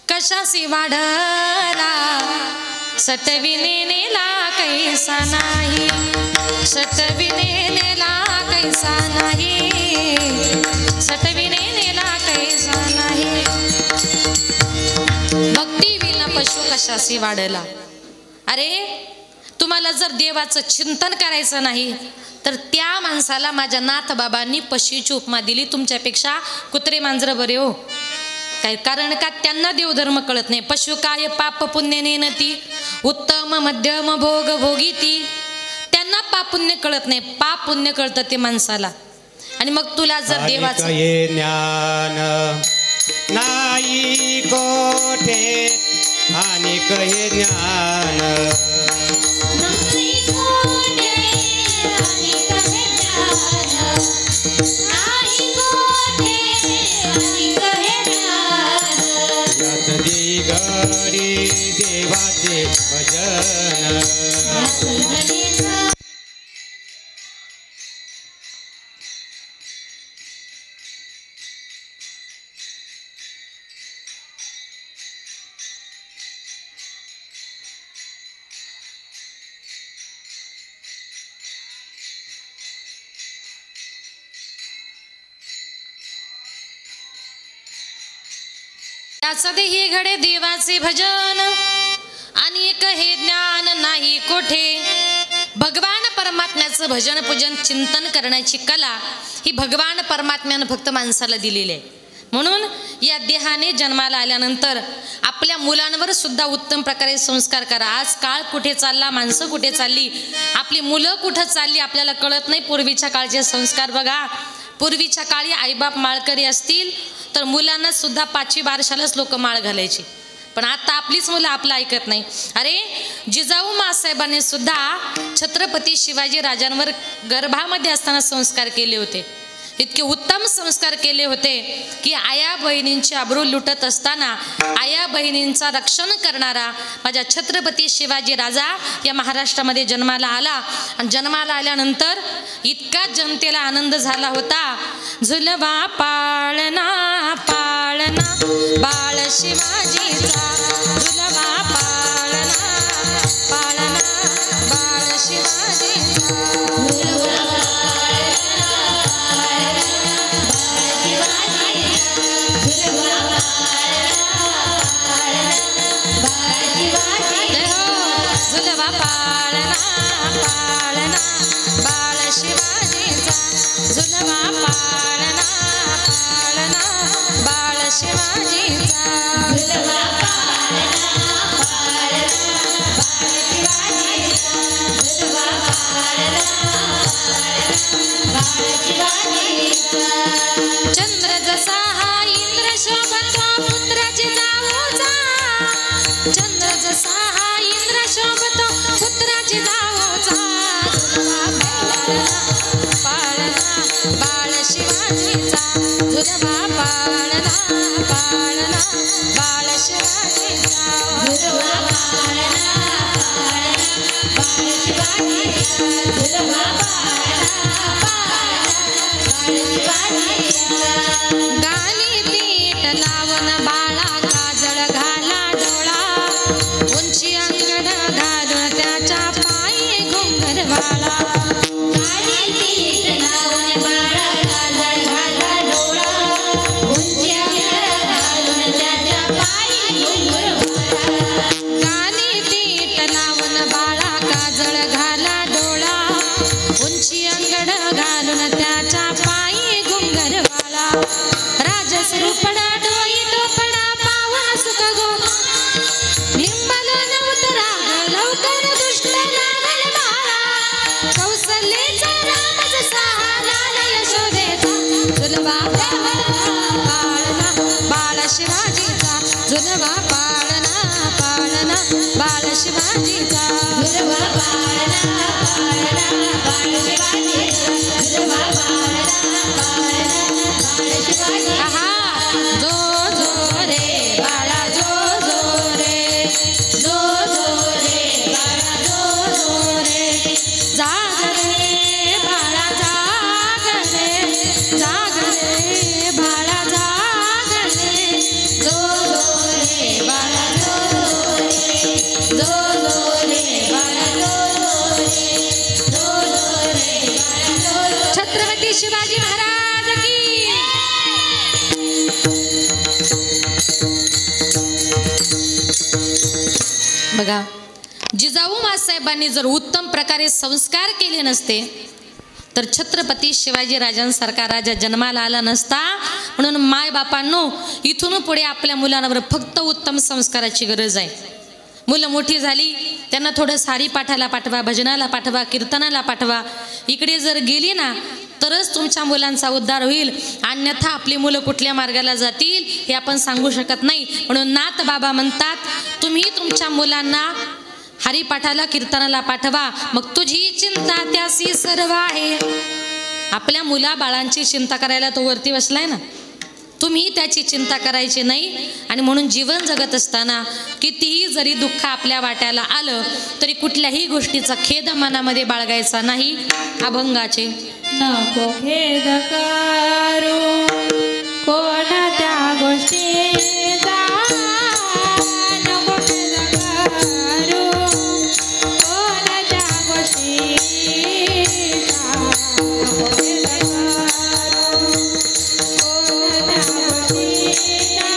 कशासी वाढला, सटविने नेला कैसा नाही, सटविने नेला कैसा नाही, सटविने नेला कैसा नाही. भक्ती विना पशु कशासी वाढला. अरे तुम्हाला जर देवाचं चिंतन करायचं नाही तर त्या माणसाला माझ्या नाथ बाबांनी पशुची उपमा दिली. तुमच्यापेक्षा कुत्रे मांजर बरे हो. काय कारण का, त्यांना देवधर्म कळत नाही. पशु काय पाप पुण्य नेनती, उत्तम मध्यम भोग भोगीती. त्यांना पाप पुण्य कळत नाही, पाप पुण्य कळतं ते माणसाला. आणि मग तुला जर देवाचं ज्ञान नाही कोठे, आणि कहे ज्ञान नाही कोठे, आणि कहे ज्ञान, नाही कोठे, आणि कहे ज्ञान. यात देई घडी देवाचे भजन, त्याच देही घडे देवाचे भजन आणि एक हे ज्ञान नाही कोठे. भगवान परमात्म्याचं भजन पूजन चिंतन करण्याची कला ही भगवान परमात्म्यानं फक्त माणसाला दिलेली आहे. म्हणून या देहाने जन्माला आल्यानंतर आपल्या मुलांवर सुद्धा उत्तम प्रकारे संस्कार करा. आज काळ कुठे चालला, माणसं कुठे चालली, आपली मुलं कुठं चालली आपल्याला कळत नाही. पूर्वीच्या काळचे संस्कार बघा. पूर्वीच्या काळी आईबाप माळकरी असतील तर मुलांना सुद्धा 5वी बारशालाच लोक माळ घालायची. पण आता आपलीच मुलं आपलं ऐकत नाही. अरे जिजाऊ मासाहेबांनी सुद्धा छत्रपती शिवाजी राजांवर गर्भामध्ये असताना संस्कार केले होते. इतके उत्तम संस्कार केले होते की आया बहिणींची अब्रू लुटत असताना आया बहिणींचा रक्षण करणारा माझा छत्रपती शिवाजी राजा या महाराष्ट्रामध्ये जन्माला आला. आणि जन्माला आल्यानंतर इतका जनतेला आनंद झाला होता. झुलवा पाळणा पाळणा बाळ शिवाजीचा, झुलवा पाळणा पाळणा बाळ शिवाजीचा. झुलवा पाळणा पाळणा बाळ शिवाजीचा, झुलवा पाळणा पाळणा बाळ शिवाजीचा. झुलवा पाळणा पाळणा बाळ शिवाजीचा, झुलवा पाळणा बाळ शिवाजीचा. चंद्र जसा हा इंद्र शोभतो पुत्राची जाऊचा, चंद्र जसा हा इंद्र शोभतो पुत्राची जाऊचा. पाळणा बाळ शिवाजीचा, झुलवा पाळणा पाळणा बाळ शिवाजीचा, झुलवा पाळणा पाळणा बाळ शिवाजीचा, झुलवा पाळणा बाळ शिवाजीचा. गाणी पीठ लावून बाळा काजळ घाला डोळा, उंची अंगण घालून त्याच्या पायी घुंगर वाळा. गाणी पीठ लावून बाळा काजळ घाला डोळा, उंची अंगण घालून त्याच्या पायी घुंगर वाळा. गाणी पीठ लावून बाळा काजळ घाला डोळा, उंची अंगण घालून त्याच्या पायी घुंगर वाळा. राजस रूपडा डोई टोपडा पावन सुख गोप, निंबल नवतरा लवकर दुष्ट लागल बाळा. कौसल्याचा राम जसा लाल यशोदेचा, झुलवा पाळणा बाळ शिवाजीचा, झुलवा पाळणा पाळणा बाळ शिवाजीचा, झुलवा पाळणा पाळणा बाळ शिवाजीचा, झुलवा पाळणा पाळणा बाळ शिवाजीचा. आहा जो जो रे बाळा जो जो रे, जो जो रे बाळा जो जो रे. जाग रे बाळा जाग रे, जाग रे बाळा जाग रे, जो जो रे बाळा जो जो रे, जो जो रे बाळा जो जो रे, जो जो रे बाळा जो जो. छत्रपती शिवाजी महाराज की. बघा जिजाऊ मासाहेबांनी जर उत्तम प्रकारे संस्कार केले नसते तर छत्रपती शिवाजी राजांसारखा राजा जन्माला आला नसता. म्हणून माय बापांनो इथून पुढे आपल्या मुलांवर फक्त उत्तम संस्काराची गरज आहे. मुलं मोठी झाली त्यांना थोडं सारी पाठाला पाठवा, भजनाला पाठवा, कीर्तनाला पाठवा. इकडे जर गेली ना तरच तुमच्या मुलांचा उद्धार होईल, अन्यथा आपली मुलं कुठल्या मार्गाला जातील हे आपण सांगू शकत नाही. म्हणून नाथ बाबा म्हणतात तुम्ही तुमच्या मुलांना हरिपाठाला कीर्तनाला पाठवा, मग तुझी चिंता त्यासी सर्व आहे. आपल्या मुला बाळांची चिंता करायला तो वरती बसलाय ना, तुम्ही त्याची चिंता करायची नाही. आणि म्हणून जीवन जगत असताना कितीही जरी दुःख आपल्या वाट्याला आलं तरी कुठल्याही गोष्टीचा खेद मनामध्ये बाळगायचा नाही. अभंगाचे नको खेद करू कोणत्या गोष्टीचा, नको खेद करू कोणत्या गोष्टीचा, नको खेद करू कोणत्या गोष्टीचा,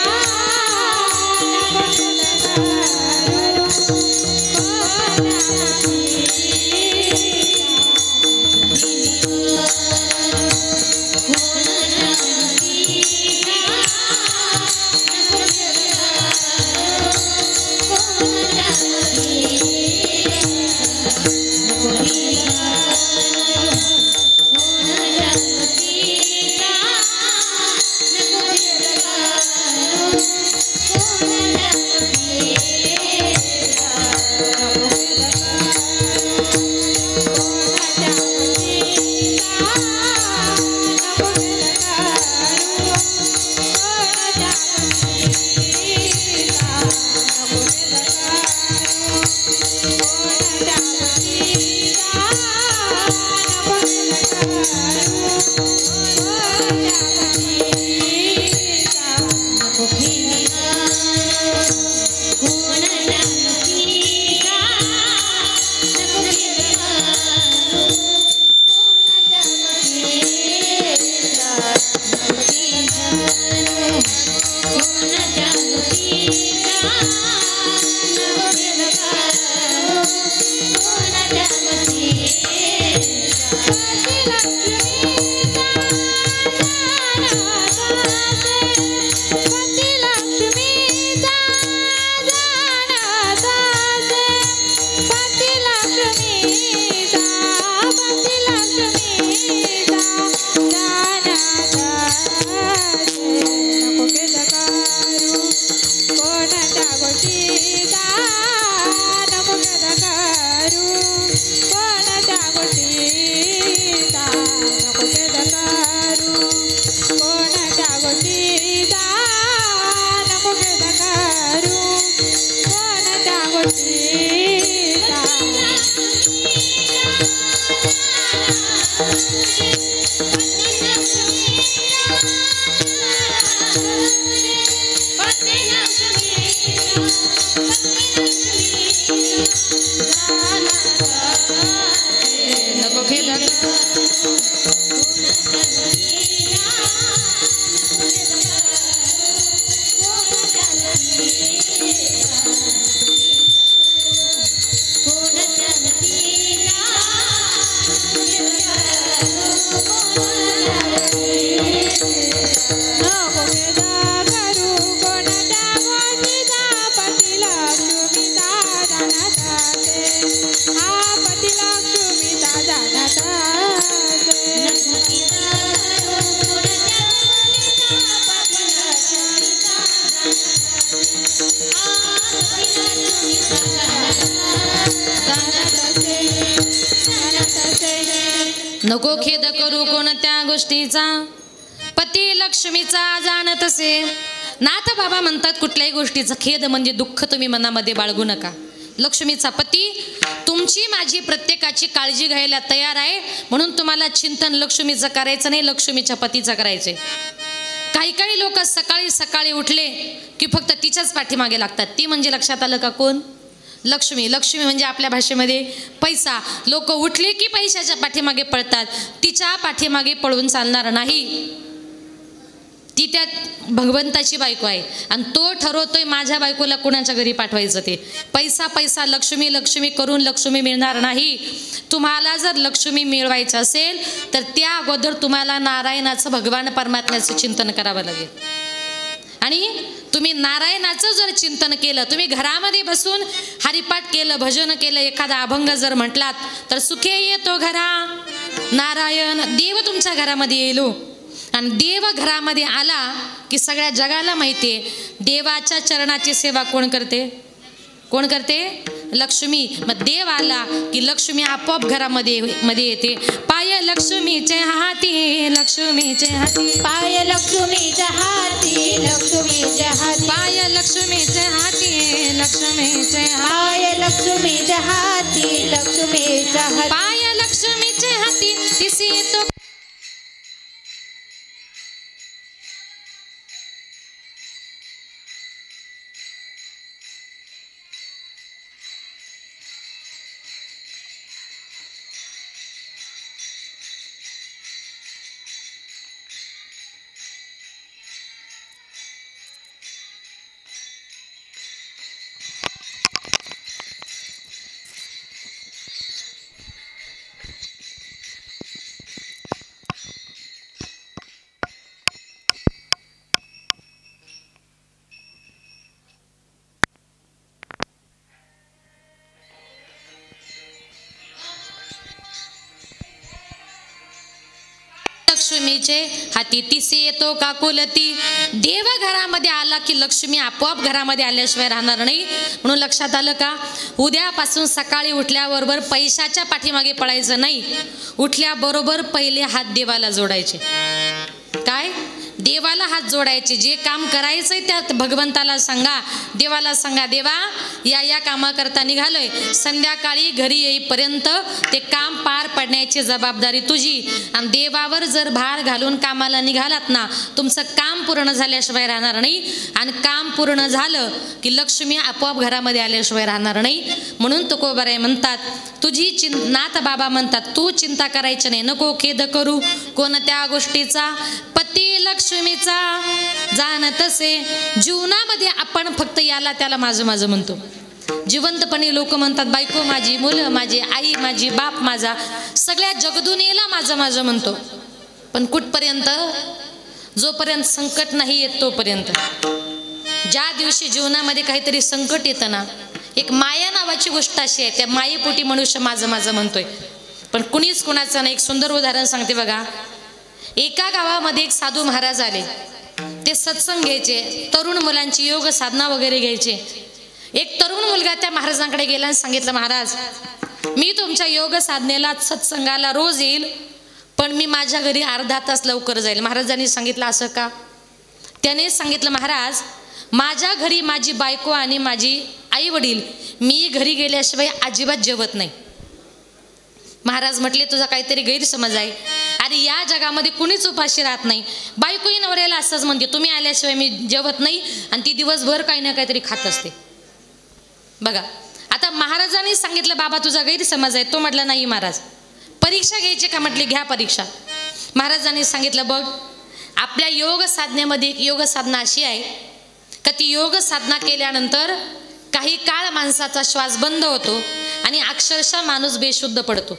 नको खेद करू कोणत्या गोष्टीचा, पती लक्ष्मीचा जाणत असे. नाथ बाबा म्हणतात कुठल्याही गोष्टीचा खेद म्हणजे दुःख तुम्ही मनामध्ये बाळगू नका. लक्ष्मीचा पती तुमची माझी प्रत्येकाची काळजी घ्यायला तयार आहे, म्हणून तुम्हाला चिंतन लक्ष्मीचं करायचं नाही, लक्ष्मीच्या पतीचं करायचंय. काही काही लोक सकाळी सकाळी उठले की फक्त तिच्याच पाठीमागे लागतात. ती म्हणजे लक्षात आलं का कोण? लक्ष्मी. लक्ष्मी म्हणजे आपल्या भाषेमध्ये पैसा. लोक उठले की पैशाच्या पाठीमागे पळतात, तिच्या पाठीमागे पळून चालणार नाही. ती त्या भगवंताची बायको आहे आणि तो ठरवतोय माझ्या बायकोला कुणाच्या घरी पाठवायचं. ते पैसा पैसा लक्ष्मी लक्ष्मी करून लक्ष्मी मिळणार नाही. तुम्हाला जर लक्ष्मी मिळवायचं असेल तर त्या अगोदर तुम्हाला नारायणाचं, भगवान परमात्म्याचं चिंतन करावं लागेल. आणि तुम्ही नारायणाचं जर चिंतन केलं, तुम्ही घरामध्ये बसून हरिपाठ केलं, भजन केलं, एखादा अभंग जर म्हटलात तर सुखे येतो घरा नारायण. देव तुमच्या घरामध्ये येईल. आणि देव घरामध्ये आला की सगळ्या जगाला माहिती आहे देवाच्या चरणाची सेवा कोण करते? कोण करते? लक्ष्मी. मग देव आला की लक्ष्मी आपोआप घरामध्ये येते. पाय लक्ष्मीचे हाती, लक्ष्मीचे हाती, पाय लक्ष्मीच्या हाती, लक्ष्मीच्या हाती, पाय लक्ष्मीचे हाती, लक्ष्मीचे पाय लक्ष्मीच्या हाती, लक्ष्मीच्या हाती, पाय लक्ष्मीचे हाती, तिसी येतो लक्ष्मीचे हाती तिसे येतो का कुलती. देव घरामध्ये आला की लक्ष्मी आपोआप घरामध्ये आल्याशिवाय राहणार नाही. म्हणून लक्षात आलं का, उद्यापासून सकाळी उठल्याबरोबर पैशाच्या पाठीमागे पळायचं नाही. उठल्याबरोबर पहिले हात देवाला जोडायचे. काय, देवाला हात जोडायचे. जे काम करायचंय त्यात भगवंताला सांगा, देवाला सांगा, देवा या कामाकरता निघालोय, संध्याकाळी घरी येईपर्यंत ते काम पार पडण्याची जबाबदारी तुझी. आणि देवावर जर भार घालून कामाला निघालात ना, तुमचं काम पूर्ण झाल्याशिवाय राहणार नाही. आणि काम पूर्ण झालं की लक्ष्मी आपोआप घरामध्ये आल्याशिवाय राहणार नाही. म्हणून तुकोबाराय म्हणतात, तुझी नाथ बाबा म्हणतात, तू चिंता करायची नाही, नको खेद करू कोणत्या गोष्टीचा. पती लक्ष्मीचा जाणतसे. जीवनामध्ये आपण फक्त याला त्याला माझं माझं म्हणतो. जिवंतपणे लोक म्हणतात, बायको माझी, मुलं माझी, आई माझी, बाप माझा, सगळ्या जगदुनियेला माझं माझं म्हणतो. पण कुठपर्यंत, जोपर्यंत संकट नाही येत तोपर्यंत. ज्या दिवशी जीवनामध्ये काहीतरी संकट येतं ना, एक माया नावाची गोष्ट अशी आहे, त्या मायेपोटी मनुष्य माझं माझं म्हणतोय, पण कुणीच कुणाचं नाही. एक सुंदर उदाहरण सांगते बघा. एका गावामध्ये एक साधू महाराज आले. ते सत्संग घ्यायचे, तरुण मुलांची योग साधना वगैरे घ्यायचे. एक तरुण मुलगा त्या महाराजांकडे गेला आणि सांगितलं, महाराज मी तुमच्या योग साधनेला सत्संगाला रोज येईल, पण मी माझ्या घरी अर्धा तास लवकर जाईल. महाराजांनी सांगितलं, असं का? त्याने सांगितलं, महाराज माझ्या घरी माझी बायको आणि माझी आई वडील, मी घरी गेल्याशिवाय अजिबात जेवत नाही. महाराज म्हटले, तुझा काहीतरी गैरसमज आहे. अरे या जगामध्ये कुणीच उपाशी राहत नाही. बायकोही नवऱ्याला असंच म्हणते, तुम्ही आल्याशिवाय मी जेवत नाही, आणि ती दिवसभर काही ना काहीतरी खात असते. बघा, आता महाराजांनी सांगितलं, बाबा तुझा गैरसमज आहे. तो म्हटला, नाही महाराज, परीक्षा घ्यायची का? म्हटली, घ्या परीक्षा. महाराजांनी सांगितलं, बघ आपल्या योग साधनेमध्ये एक योग साधना अशी आहे का, ती योग साधना केल्यानंतर काही काळ माणसाचा श्वास बंद होतो आणि अक्षरशः माणूस बेशुद्ध पडतो.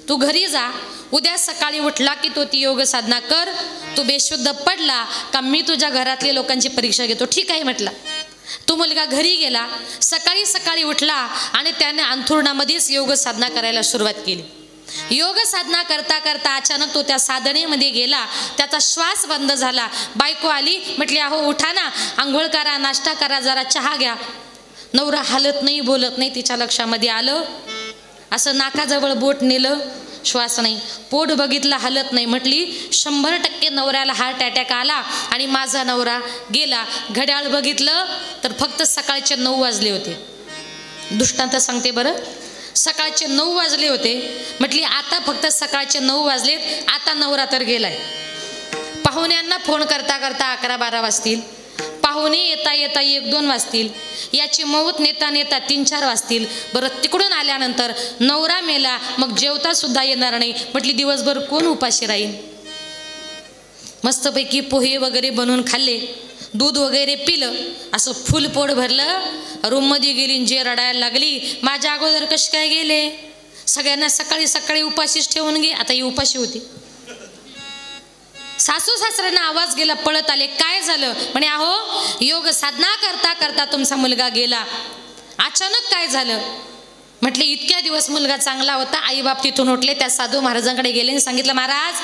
तू घरी जा, उद्या सकाळी उठला की तो ती योग साधना कर. तू बेशुद्ध पडला का मी तुझ्या घरातल्या लोकांची परीक्षा घेतो. ठीक आहे म्हटला. तो मुलगा घरी गेला, सकाळी सकाळी उठला आणि त्याने अंथरुणामध्येच योग साधना करायला सुरुवात केली. योग साधना करता करता अचानक तो त्या साधनेमध्ये गेला, त्याचा श्वास बंद झाला. बायको आली, म्हटली, अहो उठा ना, आंघोळ करा, नाश्ता करा, जरा चहा घ्या. नवरा हालत नाही, बोलत नाही. तिच्या लक्षामध्ये आलं, असं नाकाजवळ बोट नेलं, श्वास नाही. पोट बघितलं, हालत नाही. म्हटली, 100% नवऱ्याला हार्ट अटॅक आला आणि माझा नवरा गेला. घड्याळ बघितलं तर फक्त सकाळचे 9 वाजले होते. दृष्टांत सांगते बरं, सकाळचे 9 वाजले होते. म्हटली, आता फक्त सकाळचे 9 वाजलेत, आता नवरा तर गेलाय. पाहुण्यांना फोन करता करता 11-12 वाजतील. पाहुणे येता येता 1-2 वाजतील. याची मौत नेता नेता 3-4 वाजतील. बरं, तिकडून आल्यानंतर नवरा मेला, मग जेवता सुद्धा येणार नाही. म्हटली, दिवसभर कोण उपाशी राहील? मस्तपैकी पोहे वगैरे बनवून खाल्ले, दूध वगैरे पिलं, असं फुल पोट भरलं. रूममध्ये गेली, जे रडायला लागली, माझ्या अगोदर कसे काय गेले? सगळ्यांना सकाळी सकाळी उपाशीच ठेवून गे. आता ही उपाशी होती. सासू सासऱ्यांना आवाज गेला, पळत आले. काय झालं? म्हणे, अहो योग साधना करता करता तुमचा मुलगा गेला. अचानक काय झालं? म्हटले, इतक्या दिवस मुलगा चांगला होता. आई बाप तिथून उठले, त्या साधू महाराजांकडे गेले आणि सांगितलं, महाराज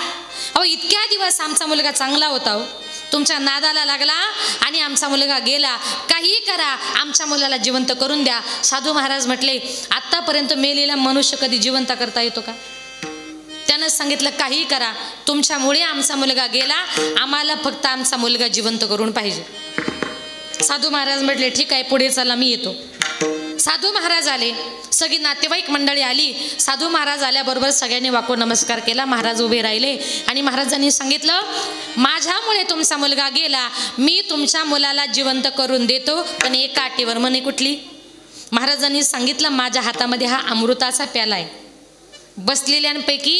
अहो इतक्या दिवस आमचा मुलगा चांगला होता, हो तुमच्या नादाला लागला आणि आमचा मुलगा गेला. काही करा, आमच्या मुलाला जिवंत करून द्या. साधू महाराज म्हटले, आत्तापर्यंत मेलेला मनुष्य कधी जिवंत करता येतो का? त्यानं सांगितलं, काही करा, तुमच्यामुळे आमचा मुलगा गेला, आम्हाला फक्त आमचा मुलगा जिवंत करून पाहिजे. साधू महाराज म्हटले, ठीक आहे, पुढे चला, मी येतो. साधू महाराज आले, सगळी नातेवाईक मंडळी आली. साधू महाराज आल्याबरोबर सगळ्यांनी वाको नमस्कार केला. महाराज उभे राहिले आणि महाराजांनी सांगितलं, माझ्यामुळे तुमचा मुलगा गेला, मी तुमच्या मुलाला जिवंत करून देतो, पण एका अटीवर. म्हणे, कुठली? महाराजांनी सांगितलं, माझ्या हातामध्ये हा अमृताचा प्याला आहे. बसलेल्यांपैकी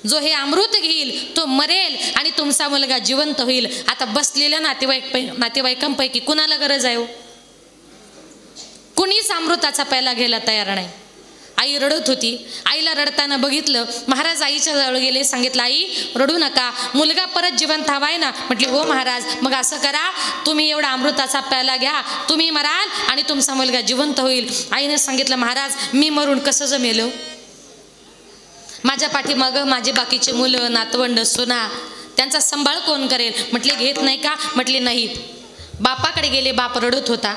जो हे अमृत घेईल तो मरेल आणि तुमचा मुलगा जिवंत होईल. आता बसलेल्या नातेवाईकांपैकी कुणाला गरज आहे? कुणीच अमृताचा प्याला घ्यायला तयार नाही. आई रडत होती. आईला रडताना बघितलं. महाराज आईच्या जवळ गेले, सांगितलं, आई रडू नका, मुलगा परत जिवंत हवाय ना? म्हटली, हो महाराज. मग असं करा, तुम्ही एवढा अमृताचा प्याला घ्या, तुम्ही मराल आणि तुमचा मुलगा जिवंत होईल. आईने सांगितलं, महाराज मी मरून कसं जमेल? माझ्या पाठीमागं माझे बाकीचे मुलं, नातवंड, सुना, त्यांचा सांभाळ कोण करेल? म्हटले घेत नाही का? म्हटले नाही. बापाकडे गेले, बाप रडत होता.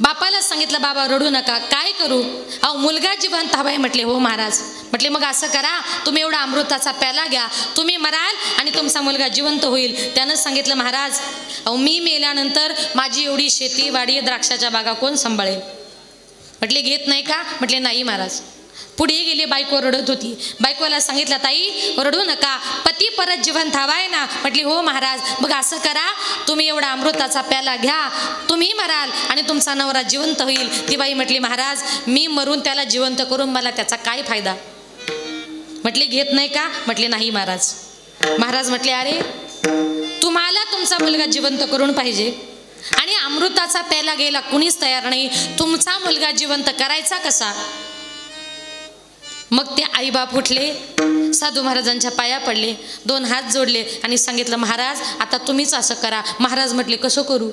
बापाला सांगितलं बाबा रडू नका, काय करू? अहो मुलगा जिवंत हवाय. म्हटले हो महाराज. म्हटले मग असं करा, तुम्ही एवढा अमृताचा प्याला घ्या, तुम्ही मराल आणि तुमचा मुलगा जिवंत होईल. त्यानं सांगितलं महाराज अहो मी मेल्यानंतर माझी एवढी शेती वाडी द्राक्षाच्या बागा कोण सांभाळेल? म्हटले घेत नाही का? म्हटले नाही महाराज. पुढे गेले, बायको रडत होती. बायकोला सांगितलं ताई रडू नका, पती परत जिवंत हवाय ना? म्हटली हो महाराज. मग असं करा, तुम्ही एवढा अमृताचा प्याला घ्या, तुम्ही मराल आणि तुमचा नवरा जिवंत होईल. ती बाई म्हटली महाराज मी मरून त्याला जिवंत करून मला त्याचा काय फायदा? म्हटले घेत नाही का? म्हटले नाही महाराज. महाराज म्हटले अरे तुम्हाला तुमचा मुलगा जिवंत करून पाहिजे आणि अमृताचा प्याला घ्यायला कुणीच तयार नाही, तुमचा मुलगा जिवंत करायचा कसा? मग ते आईबाप उठले, साधू महाराजांच्या पाया पडले, 2 हात जोडले आणि सांगितलं महाराज आता तुम्हीच असं करा. महाराज म्हटले कसं करू?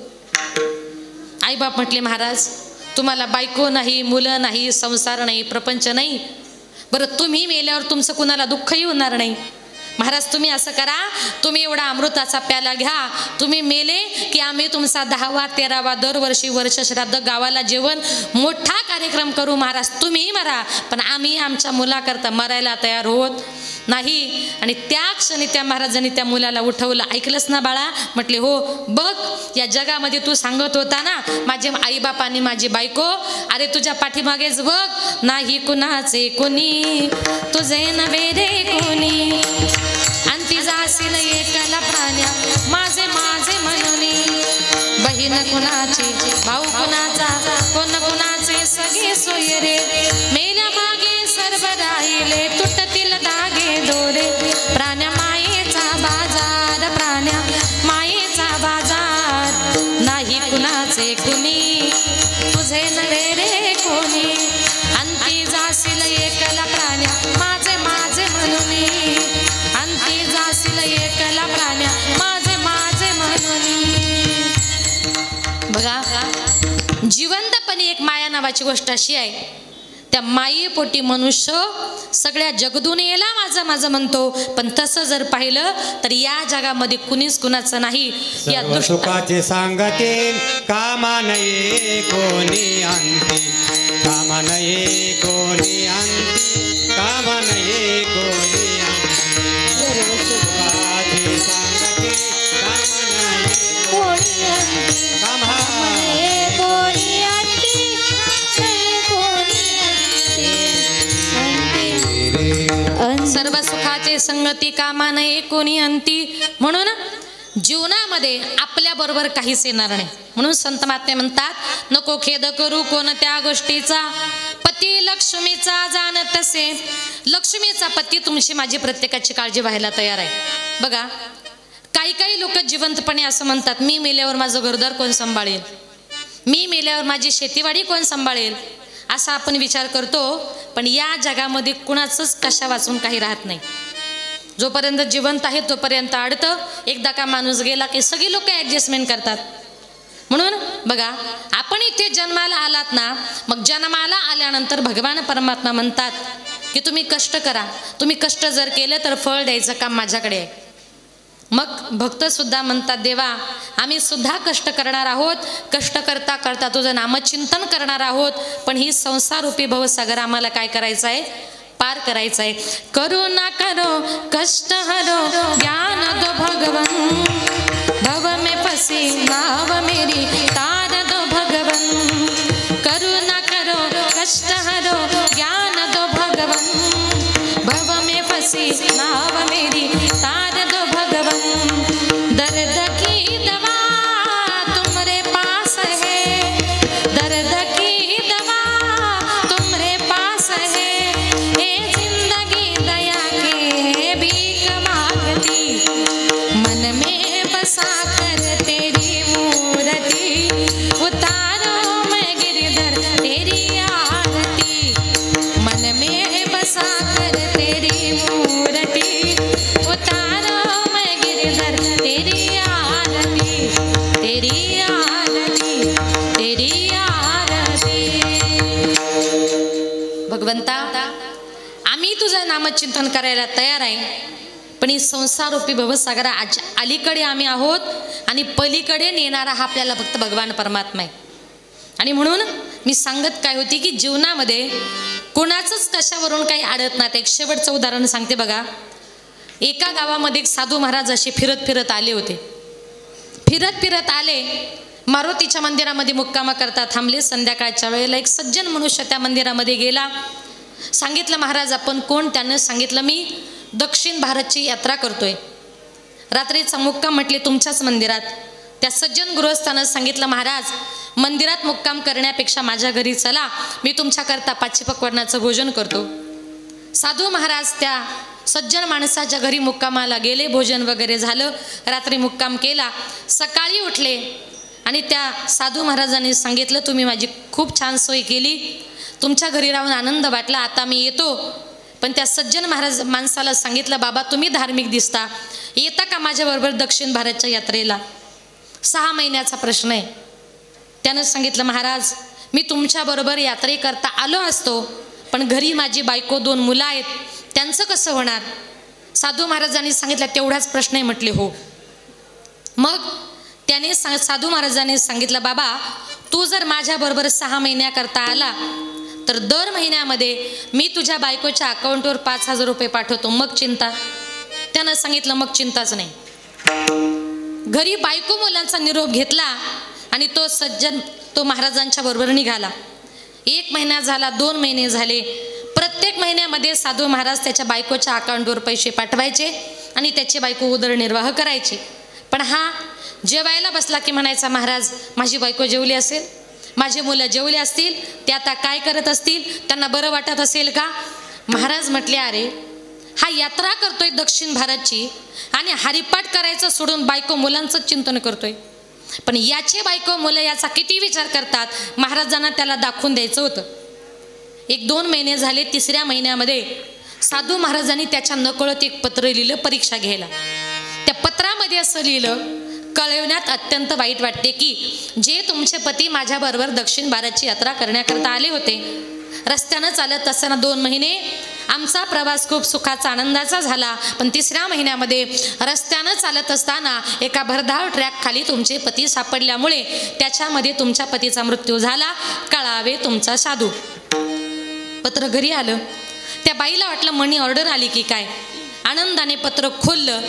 आईबाप म्हटले महाराज तुम्हाला बायको नाही, मुलं नाही, संसार नाही, प्रपंच नाही, बरं तुम्ही मेल्यावर तुमचं कुणाला दुःखही होणार नाही. महाराज तुम्ही असं करा, तुम्ही एवढा अमृताचा प्याला घ्या, तुम्ही मेले की आम्ही तुमचा 10वा 13वा दरवर्षी वर्ष श्राद्ध गावाला जेवण मोठा कार्यक्रम करू. महाराज तुम्ही मरा, पण आम्ही आमच्या मुलाकरता मरायला तयार होत नाही. आणि त्या क्षणी त्या महाराजांनी त्या मुलाला उठवलं. ऐकलंस ना बाळा? म्हटले हो. बघ या जगामध्ये तू सांगत होता ना माझे आईबाप आणि माझी बायको, अरे तुझ्या पाठीमागेच बघ, नाही कुणाचे कोणी तुझे नव्हे रे कोणी, अंती जाशील एकला प्राण्या माझे माझे म्हणून, बहीण कुणाची भाऊ कुणाचा कोण कुणाचे सगळे सोय रे, मेल्या मागे सर्व राहिले तुटतील दागे दोरे, प्राण्या मायेचा बाजार, प्राण्या मायेचा बाजार, नाही कुणाचे कुणी तुझे नव्हे रे कोणी, अंती जाशील एकला प्राण्या माझे माझे म्हणून, अंती जाशील एकला प्राण्या माझे माझे म्हणून. बघा जिवंतपणी एक माया नावाची गोष्ट अशी आहे, त्या मायेपोटी मनुष्य सगळ्या जगदुनियेला माझं माझं म्हणतो, पण तसं जर पाहिलं तर या जगामध्ये कुणीच कुणाचं नाही. या सर्व सुखाचे सांगते कामा नये कोणी अंती, कामा नये कोणी अंती, कामा नये कोणी अंती, सर्व सुखाचे सांगते कामा नये कोणी अंती, कामा नये कोणी अंती, नये कोणी अंती. सर्व सुखाचे संगती कामा नये कोणी अंती. म्हणून जीवनामध्ये आपल्या बरोबर काहीच येणार नाही. म्हणून संत महात्मे म्हणतात नको खेद करू कोणत्या गोष्टीचा, पती लक्ष्मीचा जाणत तसे, लक्ष्मीचा पती तुमची माझी प्रत्येकाची काळजी व्हायला तयार आहे. बघा काही काही लोक जिवंतपणे असं म्हणतात मी मेल्यावर माझं घरदार कोण सांभाळेल, मी मेल्यावर माझी शेतीवाडी कोण सांभाळेल, असा आपण विचार करतो. पण या जगामध्ये कुणाचंच कशा वाचून काही राहत नाही. जोपर्यंत जिवंत आहे तोपर्यंत अडतं, एकदा का माणूस गेला की सगळी लोक ॲडजस्टमेंट करतात. म्हणून बघा आपण इथे जन्माला आलात ना, मग जन्माला आल्यानंतर भगवान परमात्मा म्हणतात की तुम्ही कष्ट करा, तुम्ही कष्ट जर केलं तर फळ द्यायचं काम माझ्याकडे आहे. मग भक्त सुद्धा म्हणतात देवा आम्ही सुद्धा कष्ट करणार आहोत, कष्ट करता करता तुझं नामचिंतन करणार आहोत, पण ही संसारूपी भवसागर आम्हाला काय करायचं आहे, पार करायचं आहे. करू ना करो कष्ट हरो ज्ञान दो भगवन, भव में फसी नाव मेरी तार दो भगवन, करू ना करो कष्ट हरो ज्ञान दो भगवन, भव में फसी नाव मेरी तार दो भगवन, दर्द की दवा तुम्हारे पास है, दर्द की दवा तुम्हारे पास है, ये जिंदगी दया के भीख मांगती, मन में बसा कर तेरी मूर्ति, उतारो मैं गिरधर तेरी आरती, मन में बसा कर तेरी मूर्ति, उतारो मैं गिरधर तेरी आरती, तेरी आरती, तेरी आरती. भगवंता आम्ही तुझं नामचिंतन करायला तयार आहे, पण ही संसाररूपी भवसागरा अलीकडे आम्ही आहोत आणि पलीकडे नेणारा हा आपल्याला फक्त भगवान परमात्मा आहे. आणि म्हणून मी सांगत काय होती की जीवनामध्ये कोणाचंच कशावरून काही अडत नाही. एक शेवटचं उदाहरण सांगते बघा. एका गावामध्ये एक साधू महाराज असे फिरत फिरत आले होते. फिरत फिरत आले, मारुतीच्या मंदिरामध्ये मुक्कामा करता थांबले. संध्याकाळच्या वेळेला एक सज्जन मनुष्य त्या मंदिरामध्ये गेला. सांगितलं, महाराज आपण कोण? त्यानं सांगितलं, मी दक्षिण भारतची यात्रा करतोय. रात्रीचा मुक्काम म्हटले तुमच्याच मंदिरात. त्या सज्जन गृहस्थानं सांगितलं, महाराज मंदिरात मुक्काम करण्यापेक्षा माझ्या घरी चला, मी तुमच्याकरता पाचीपक्वान्नाचं भोजन करतो. साधू महाराज त्या सज्जन माणसाच्या घरी मुक्कामाला गेले. भोजन वगैरे झालं, रात्री मुक्काम केला. सकाळी उठले आणि त्या साधू महाराजांनी सांगितलं, तुम्ही माझी खूप छान सोय केली, तुमच्या घरी राहून आनंद वाटला, आता मी येतो. पण त्या सज्जन महाराज माणसाला सांगितलं, बाबा तुम्ही धार्मिक दिसता, येता का माझ्याबरोबर दक्षिण भारतच्या यात्रेला? 6 महिन्याचा प्रश्न आहे. त्यानं सांगितलं, महाराज मी तुमच्याबरोबर यात्रेकरता आलो असतो, पण घरी माझी बायको 2 मुलं आहेत, त्यांचं कसं होणार? साधू महाराजांनी सांगितलं, तेवढाच प्रश्न आहे म्हटले. हो. मग त्याने साधू महाराजांनी सांगितलं, बाबा तू जर माझ्याबरोबर 6 महिन्याकरता आला तर दर महिन्यामध्ये मी तुझ्या बायकोच्या अकाउंटवर 5,000 रुपये पाठवतो, मग चिंता? त्यानं सांगितलं, मग चिंताच नाही. घरी बायको मुलांचा निरोप घेतला आणि तो सज्जन तो महाराजांच्या बरोबर निघाला. 1 महिना झाला, 2 महिने झाले. प्रत्येक महिन्यामध्ये साधू महाराज त्याच्या बायकोच्या अकाउंटवर पैसे पाठवायचे आणि त्याची बायको उदरनिर्वाह करायची. पण हा जेवायला बसला की म्हणायचा, महाराज माझी बायको जेवली असेल, माझे मुलं जेवले असतील, ते आता काय करत असतील, त्यांना बरं वाटत असेल का? महाराज म्हटले, अरे हा यात्रा करतोय दक्षिण भारतची आणि हरिपाठ करायचं सोडून बायको मुलांचं चिंतन करतोय. पण याचे बायको मुलं याचा किती विचार करतात, महाराजांना त्याला दाखवून द्यायचं होतं. 1-2 महिने झाले. 3ऱ्या महिन्यामध्ये साधू महाराजांनी त्याच्या नकळत एक पत्र लिहिलं परीक्षा घ्यायला. त्या पत्रामध्ये असं लिहिलं, कळवण्यात अत्यंत वाईट वाटते की जे तुमचे पती माझ्याबरोबर दक्षिण भारतची यात्रा करण्याकरता आले होते, रस्त्यानं चालत असताना 2 महिने आमचा प्रवास खूप सुखाचा आनंदाचा झाला, पण 3ऱ्या महिन्यामध्ये रस्त्यानं चालत असताना एका भरधाव ट्रॅक खाली तुमचे पती सापडल्यामुळे त्याच्यामध्ये तुमच्या पतीचा मृत्यू झाला, कळावे तुमचा साधू. पत्र घरी आलं. त्या बाईला वाटलं मनी ऑर्डर आली की काय. आनंदाने पत्र खोललं,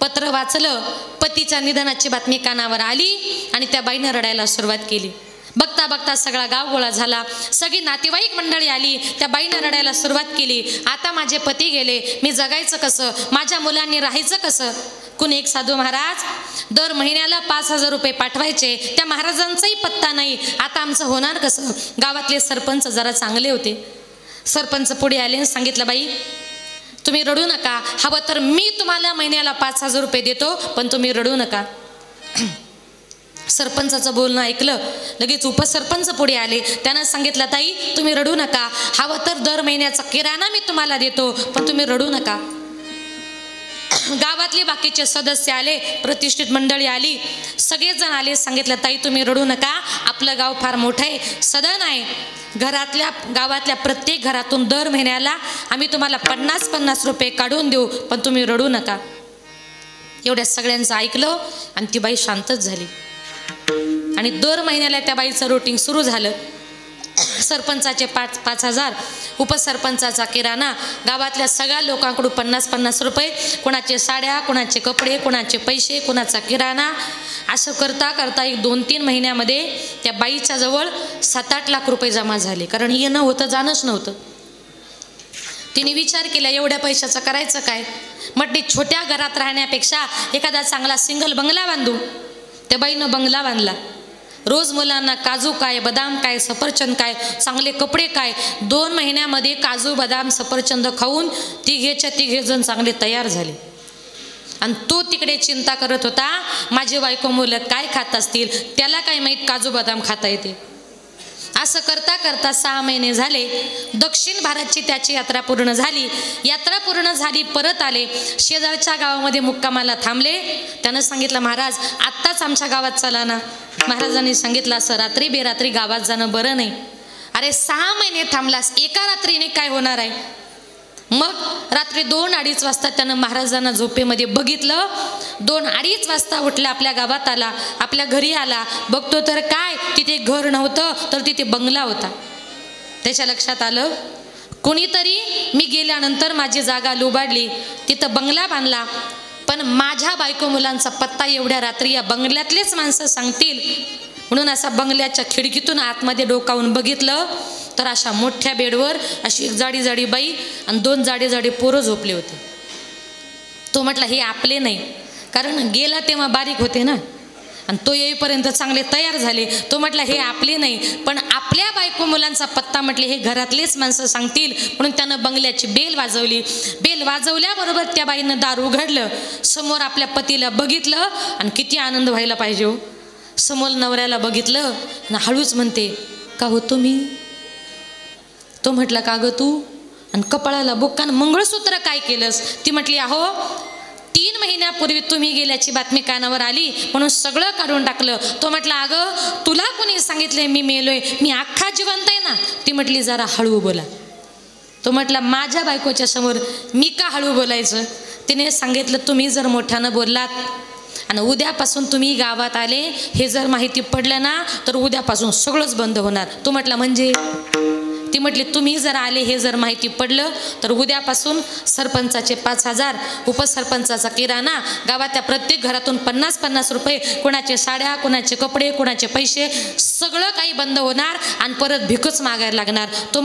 पत्र वाचलं. पतीच्या निधनाची बातमी कानावर आली आणि त्या बाईनं रडायला सुरुवात केली. बघता बघता सगळा गाव गोळा झाला, सगळी नातेवाईक मंडळी आली. त्या बाईनं रडायला सुरुवात केली, आता माझे पती गेले, मी जगायचं कसं, माझ्या मुलांनी राहायचं कसं? कुणी एक साधू महाराज दर महिन्याला 5,000 रुपये पाठवायचे, त्या महाराजांचाही पत्ता नाही, आता आमचं होणार कसं? गावातले सरपंच जरा चांगले होते. सरपंच पुढे आले आणि सांगितलं, बाई तुम्ही रडू नका, हवं तर मी तुम्हाला महिन्याला 5,000 रुपये देतो, पण तुम्ही रडू नका. सरपंचाचं बोलणं ऐकलं. लगेच उपसरपंच पुढे आले. त्यानं सांगितलं, ताई तुम्ही रडू नका, हवं तर दर महिन्याचा किराणा मी तुम्हाला देतो, पण तुम्ही रडू नका. गावातले बाकीचे सदस्य आले, प्रतिष्ठित मंडळी आली, सगळेजण आले. सांगितलं, ताई तुम्ही रडू नका, आपलं गाव फार मोठं आहे, सदन आहे, गावातल्या प्रत्येक घरातून दर महिन्याला आम्ही तुम्हाला 50-50 रुपये काढून देऊ, पण तुम्ही रडू नका. एवढ्या सगळ्यांचं ऐकलं आणि ती बाई शांतच झाली. आणि दर महिन्याला त्या बाईचं रुटीन सुरू झालं. सरपंचाचे 5,000, उपसरपंचाचा किराणा, गावातल्या सगळ्या लोकांकडून 50-50 रुपये, कोणाचे साड्या, कोणाचे कपडे, कोणाचे पैसे, कोणाचा किराणा, असं करता करता 1-2-3 महिन्यामध्ये त्या बाईच्या जवळ 7-8 लाख रुपये जमा झाले. कारण येणं होतं, जाणंच नव्हतं. तिने विचार केला, एवढ्या पैशाचं करायचं काय? म्हटली, छोट्या घरात राहण्यापेक्षा एखादा चांगला सिंगल बंगला बांधू. त्या बाईनं बंगला बांधला. रोज मुलांना काजू काय, बदाम काय, सफरचंद काय, चांगले कपडे काय. 2 महिन्यामध्ये काजू, बदाम, सफरचंद खाऊन तिघे जण चांगले तयार झाले. आणि तो तिकडे चिंता करत होता, माझे बायको मुलं काय खात असतील, त्याला काय माहीत काजू बदाम खाता येते. असं करता करता 6 महिने झाले. दक्षिण भारतची त्याची यात्रा पूर्ण झाली. यात्रा पूर्ण झाली, परत आले. शेजारच्या गावामध्ये मुक्कामाला थांबले. त्यानं सांगितलं, महाराज आत्ताच आमच्या गावात चला ना. महाराजांनी सांगितलं, असं रात्री बेरात्री गावात जाणं बरं नाही. अरे 6 महिने थांबलास, एका रात्रीने काय होणार आहे? मग रात्री 2-2:30 वाजता त्यानं महाराजांना झोपेमध्ये बघितलं. 2-2:30 वाजता उठला, आपल्या गावात आला, आपल्या घरी आला. बघतो तर काय, तिथे घर नव्हतं, तर तिथे बंगला होता. त्याच्या लक्षात आलं, कोणीतरी मी गेल्यानंतर माझी जागा लुबाडली, तिथं बंगला बांधला, पण माझ्या बायको मुलांचा पत्ता एवढ्या रात्री या बंगल्यातलेच माणसं सांगतील. म्हणून असा बंगल्याच्या खिडकीतून आतमध्ये डोकावून बघितलं तर अशा मोठ्या बेडवर अशी एक जाडी जाडी बाई आणि 2 जाडे जाडे पोरं झोपले होते. तो म्हटला हे आपले नाही, कारण गेला तेव्हा बारीक होते ना, आणि तो येईपर्यंत चांगले तयार झाले. तो म्हटला हे आपले नाही, पण आपल्या बायको मुलांचा पत्ता म्हटले हे घरातलेच माणसं सांगतील. म्हणून त्यानं बंगल्याची बेल वाजवली. बेल वाजवल्याबरोबर त्या बाईनं दार उघडलं, समोर आपल्या पतीला बघितलं, आणि किती आनंद व्हायला पाहिजे हो. समोर नवऱ्याला बघितलं आणि हळूच म्हणते, का हो तुम्ही? तो म्हटला का ग तू? आणि कपाळाला बुक्कान मंगळसूत्र काय केलंस? ती म्हटली अहो 3 महिन्यापूर्वी तुम्ही गेल्याची बातमी कानावर आली, म्हणून सगळं काढून टाकलं. तो म्हटला अगं तुला कोणी सांगितलंय मी मेलोय? मी अख्खा जिवंत आहे ना. ती म्हटली जरा हळू बोला. तो म्हटला माझ्या बायकोच्या समोर मी का हळू बोलायचं? तिने सांगितलं तुम्ही जर मोठ्यानं बोललात आणि उद्यापासून तुम्ही गावात आले हे जर माहिती पडलं ना, तर उद्यापासून सगळंच बंद होणार. तो म्हटला म्हणजे? ती म्हटली तुम्ही जर आले हे जर माहिती पडलं तर उद्यापासून सरपंचाचे 5,000, उपसरपंचाचा किराणा, गावातल्या प्रत्येक घरातून 50-50 रुपये, कोणाचे साड्या, कोणाचे कपडे, कोणाचे पैसे, सगळं काही बंद होणार आणि परत भिकच मागायला लागणार. तो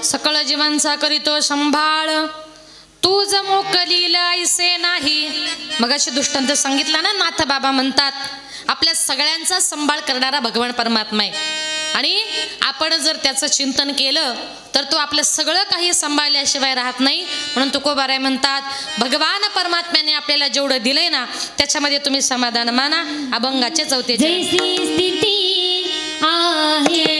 सकळ जीवांचा करीतो संभाळ, तूज मोकलीला ऐसे नाही. मग अशी दृष्टांत सांगितला ना, नाथ बाबा म्हणतात आपल्या सगळ्यांचा संभाळ करणारा भगवान परमात्मा आहे, आणि आपण जर त्याचं चिंतन केलं तर तो आपलं सगळं काही सांभाळल्याशिवाय राहत नाही. म्हणून तुकोबाराय म्हणतात भगवान परमात्म्याने आपल्याला जेवढं दिलंय ना त्याच्यामध्ये तुम्ही समाधान माना. अभंगाचे 4 जैसी स्थिती आहे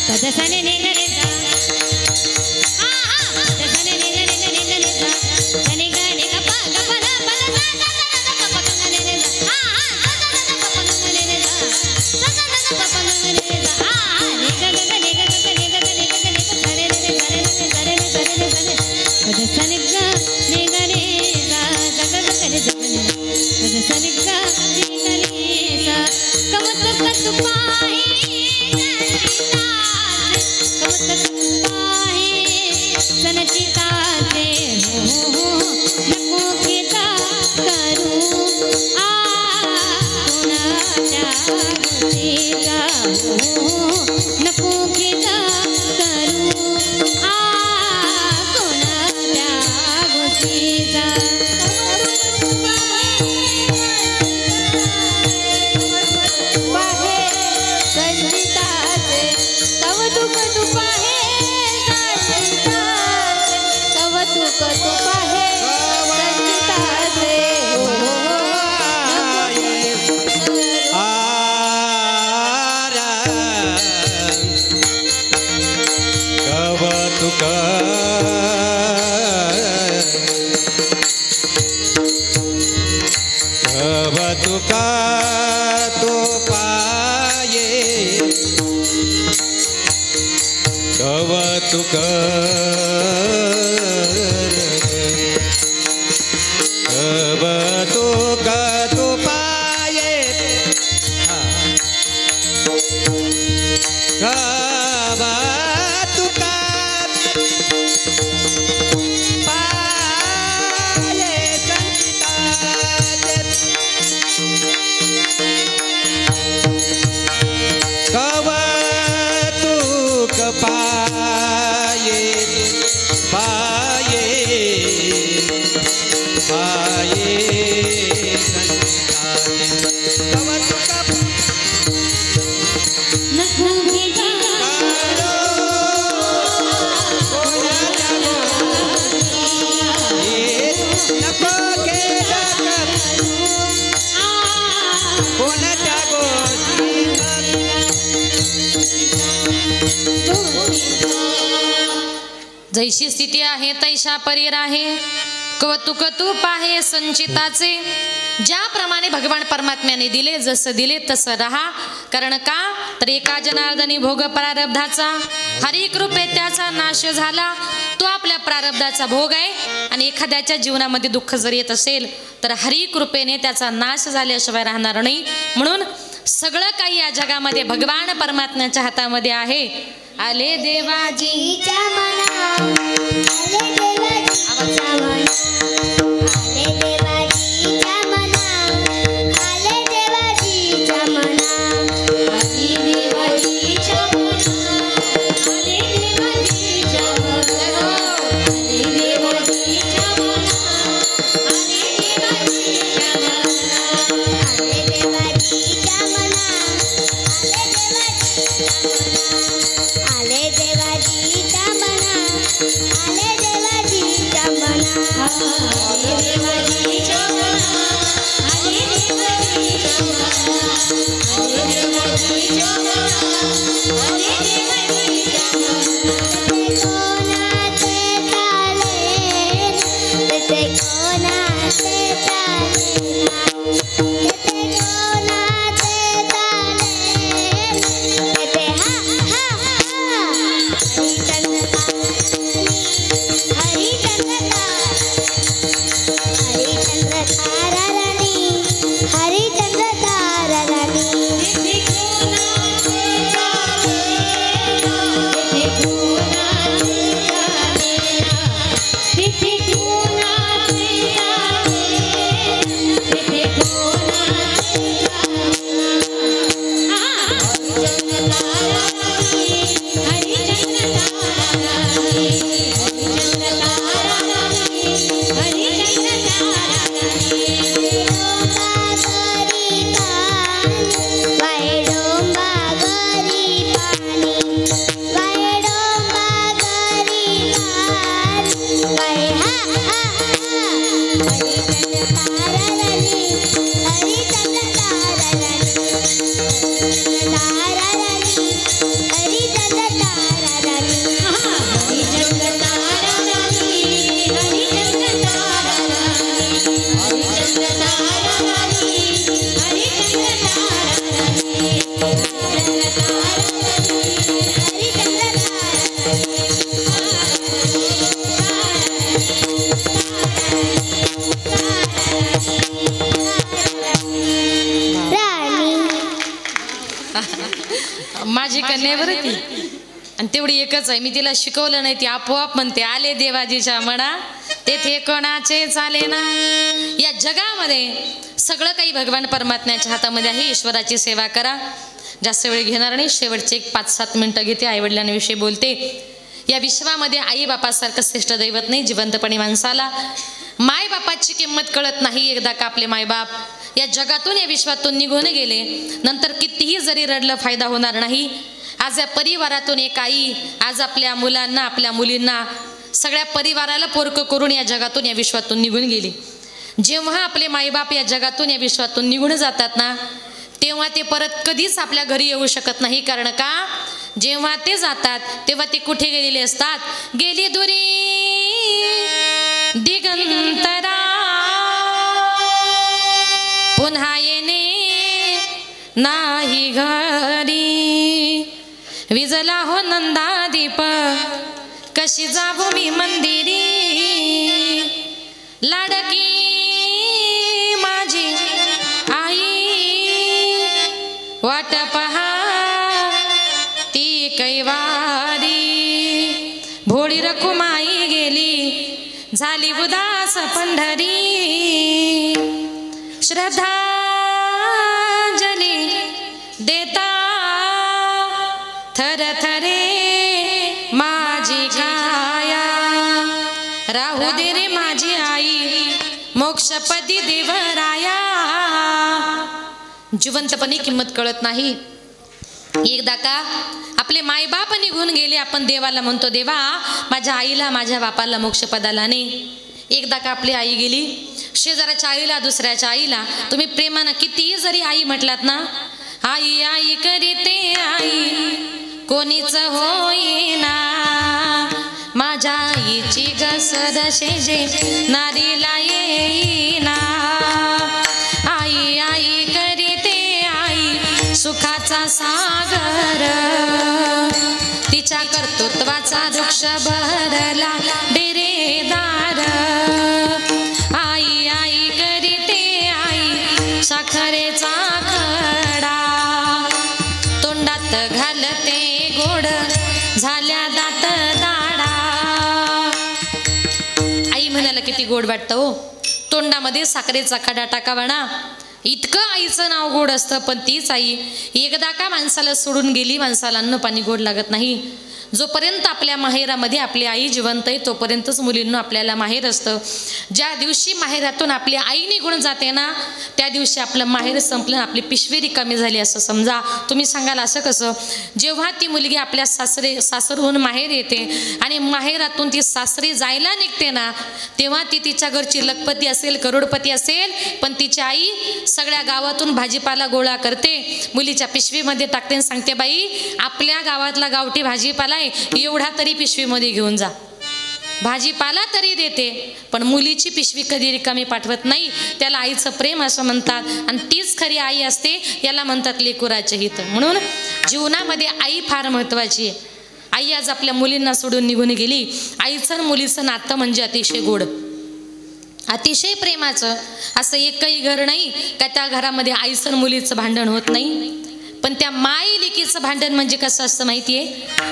पदसने ने ग रे सा हा हा पदसने ने ग रे सा सने ग ने ग पा ग प द प द सा सा सा सा प ग ने ने सा हा हा सा सा सा प ग ने ने सा सा सा सा प ग ने ने सा हा हा ने ग ग ग ने ग ग ने ग ग ने ग ने ग सरे ने सरे ने सरे ने सरे ने सरे पदसने ग ने ग रे सा ग ग ग रे सा पदसने ग ने ग रे सा कमत कत पाए सनचिताचे हो नको घेता करू आ कोणाच्या गोष्टीचा हो नको घेता करू आ कोणाच्या गोष्टीचा संचिताचे कौतुक तुप कौतुक आहे संचिताचे कौतुक कौतुक तो पाये कौतुक कौतुक तो पाये कौतुक पाये संचिताचे कौतुक पाये पाये पाये नको घेता नको केला कर कोणाच्या गोष्टी जैशी स्थिती आहे तैशा परीर आहे कौतुक तूप आहे संचिताचे ज्याप्रमाणे भगवान परमात्म्याने दिले जसं दिले तसं राहा कारण का तर एका जनार्दनी भोग प्रारब्धाचा हरी कृपे त्याचा नाश झाला तो आपल्या प्रारब्धाचा भोग आहे आणि एखाद्याच्या जीवनामध्ये दुःख जर येत असेल तर हरी कृपेने त्याचा नाश झाल्याशिवाय राहणार नाही म्हणून सगळं काही या जगामध्ये भगवान परमात्म्याच्या हातामध्ये आहे आले देवाजी हरी माझी कन्यावर ती, आणि तेवढी एकच आहे. मी तिला शिकवलं नाही, ती आपोआप म्हणते आले देवाजीच्या म्हणा तेथे कोणाचे चाले ना. या जगामध्ये सगळं काही भगवान परमात्म्याच्या हातामध्ये आहे. ईश्वराची सेवा करा. जास्त वेळ घेणार नाही, शेवटचे एक 5-7 मिनिटं घेते. आईवडिलांविषयी बोलते. या विश्वामध्ये आई बापासारखं श्रेष्ठ दैवत नाही. जिवंतपणी माणसाला माय बापाची किंमत कळत नाही. एकदा का आपले मायबाप या जगातून या विश्वातून निघून गेले नंतर कितीही जरी रडलं फायदा होणार नाही. आज या परिवारातून एक आई आज आपल्या मुलांना आपल्या मुलींना सगळ्या परिवाराला पोरकं करून या जगातून या विश्वातून निघून गेली. जेव्हा आपले मायबाप या जगातून या विश्वातून निघून जातात ना तेव्हा ते परत कधीच आपल्या घरी येऊ शकत नाही. कारण का जेव्हा ते जातात तेव्हा ते कुठे गेलेले असतात. गेली दुरी दिगंतरा पुन्हा येणे नाही घरी. विजला हो नंदा दीप कशी जाऊ मी मंदिरी. लाडकी माझी आई वाट पहा ती कैवारी. भोळी रखुमाई गेली झाली उदास पंढरी. श्रद्धांजली देता थर थरे माझी काया. राहू दे रे माझी आई मोक्षपदी देवराया. जिवंतपणी किंमत कळत नाही. एकदा का आपले मायबाप निघून गेले आपण देवाला म्हणतो देवा माझ्या आईला माझ्या बापाला मोक्षपदाला नाही. एकदा का आपली आई गेली शेजाऱ्याच्या आईला दुसऱ्याच्या आईला तुम्ही प्रेमानं कितीही जरी आई म्हटलात ना आई आई करीते आई कोणीच होईना. माझ्या आईची घसर शेजे नारीला येईना. आई आई करीते आई सुखाचा सागर. तिच्या कर्तृत्वाचा वृक्ष भरला डेरेदार. आई आई करीते आई साखरेचा खडा. तोंडात घालते गोड झाल्या दात दाडा. आई म्हणाला किती गोड वाटतं हो. तोंडामध्ये साखरेचा खडा टाकावा ना. इतकं आईचं नाव गोड असतं. पण तीच आई एकदा का माणसाला सोडून गेली माणसाला अन्न पाणी गोड लागत नाही. जोपर्यंत आपल्या माहेरामध्ये आपली आई जिवंत आहे तोपर्यंतच मुलींना आपल्याला माहेर असतं. ज्या दिवशी माहेरातून आपली आई निघून जाते ना त्या दिवशी आपलं माहेर संपलं आपली पिशवी रिकामी झाली असं समजा. तुम्ही सांगाल असं कसं. जेव्हा ती मुलगी आपल्या सासरहून माहेर येते आणि माहेरातून ती सासरी जायला निघते ना तेव्हा ती तिच्या घरची लखपती असेल करोडपती असेल पण तिची आई सगळ्या गावातून भाजीपाला गोळा करते मुलीच्या पिशवीमध्ये टाकते आणि सांगते बाई आपल्या गावातला गावठी भाजीपाला एवढा तरी पिशवीमध्ये घेऊन जा. भाजीपाला तरी देते पण मुलीची पिशवी कधी रिकामी पाठवत नाही. त्याला आईचं प्रेम असं म्हणतात आणि तीच खरी आई असते. याला म्हणतात लेकुराचे हित. म्हणून जीवनामध्ये आई फार महत्वाची आहे. आई आज आपल्या मुलींना सोडून निघून गेली. आईचं आणि मुलीचं नातं म्हणजे अतिशय गोड अतिशय प्रेमाचं. असं एकही घर नाही का त्या घरामध्ये आईचं आणि मुलीचं भांडण होत नाही. पण त्या माई लेकीचं भांडण म्हणजे कसं असतं माहितीये.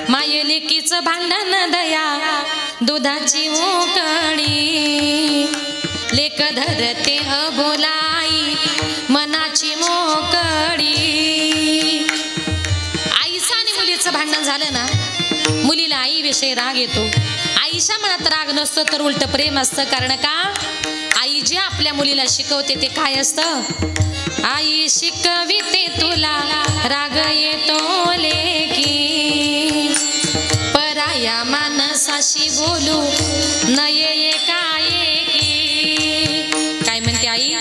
माय लेकीचं भांडण दया दुधाची मोकळी. लेक धरते अबोलाई मनाची मोकळी. आईचं आणि मुलीचं भांडण झालं ना मुलीला आईविषयी राग येतो. आईच्या मनात राग नसतो तर उलट प्रेम असतं. कारण का आई जे आपल्या मुलीला शिकवते ते काय असतं. आई शिकविते तुला राग येतो लेकी. पराया माणसाशी बोलू नये एकाएकी. काय म्हणते आई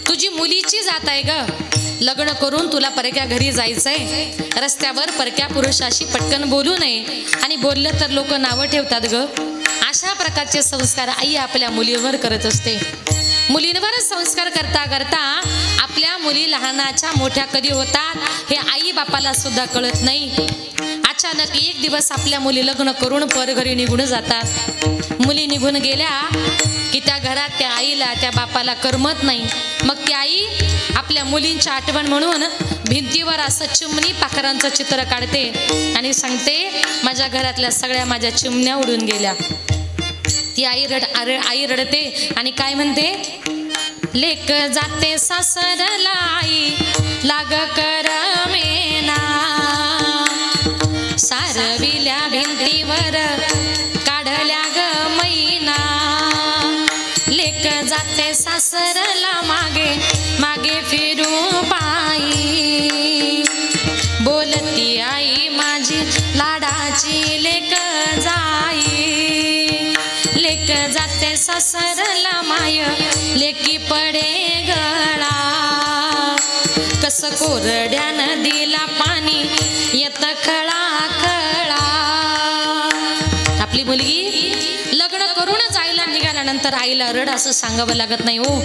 तुझी मुलीची जात आहे ग. लग्न करून तुला परक्या घरी जायचंय. रस्त्यावर परक्या पुरुषाशी पटकन बोलू नये आणि बोललं तर लोक नावं ठेवतात ग. अशा प्रकारचे संस्कार आई आपल्या मुलीवर करत असते. मुलींवरच संस्कार करता करता आपल्या मुली लहानाच्या मोठ्या कधी होतात हे आई बापाला सुद्धा कळत नाही. अचानक एक दिवस आपल्या मुली लग्न करून परघरी निघून जातात. मुली निघून गेल्या की त्या घरात त्या आईला त्या बापाला करमत नाही. मग ती आई आपल्या मुलींची आठवण म्हणून भिंतीवर असं चिमणी पाखरांचं चित्र काढते आणि सांगते माझ्या घरातल्या सगळ्या माझ्या चिमण्या उडून गेल्या. ती आई रडते आणि काय म्हणते, लेक जाते सासरला आई लाग करमेना, सारविल्या भिंतीवर काढल्या ग मैना. लेक जाते सासरला मागे मागे फिरू पायी, बोलती आई माझी लाडाची लेक जाई. लेक जाते सासरला माय लेकी पडे गळा, कस कोरड्या नदीला पाणी येत खळा खळा. आपली मुलगी लग्न करून जायला निघाल्यानंतर आईला रड असं सांगावं लागत नाही हो.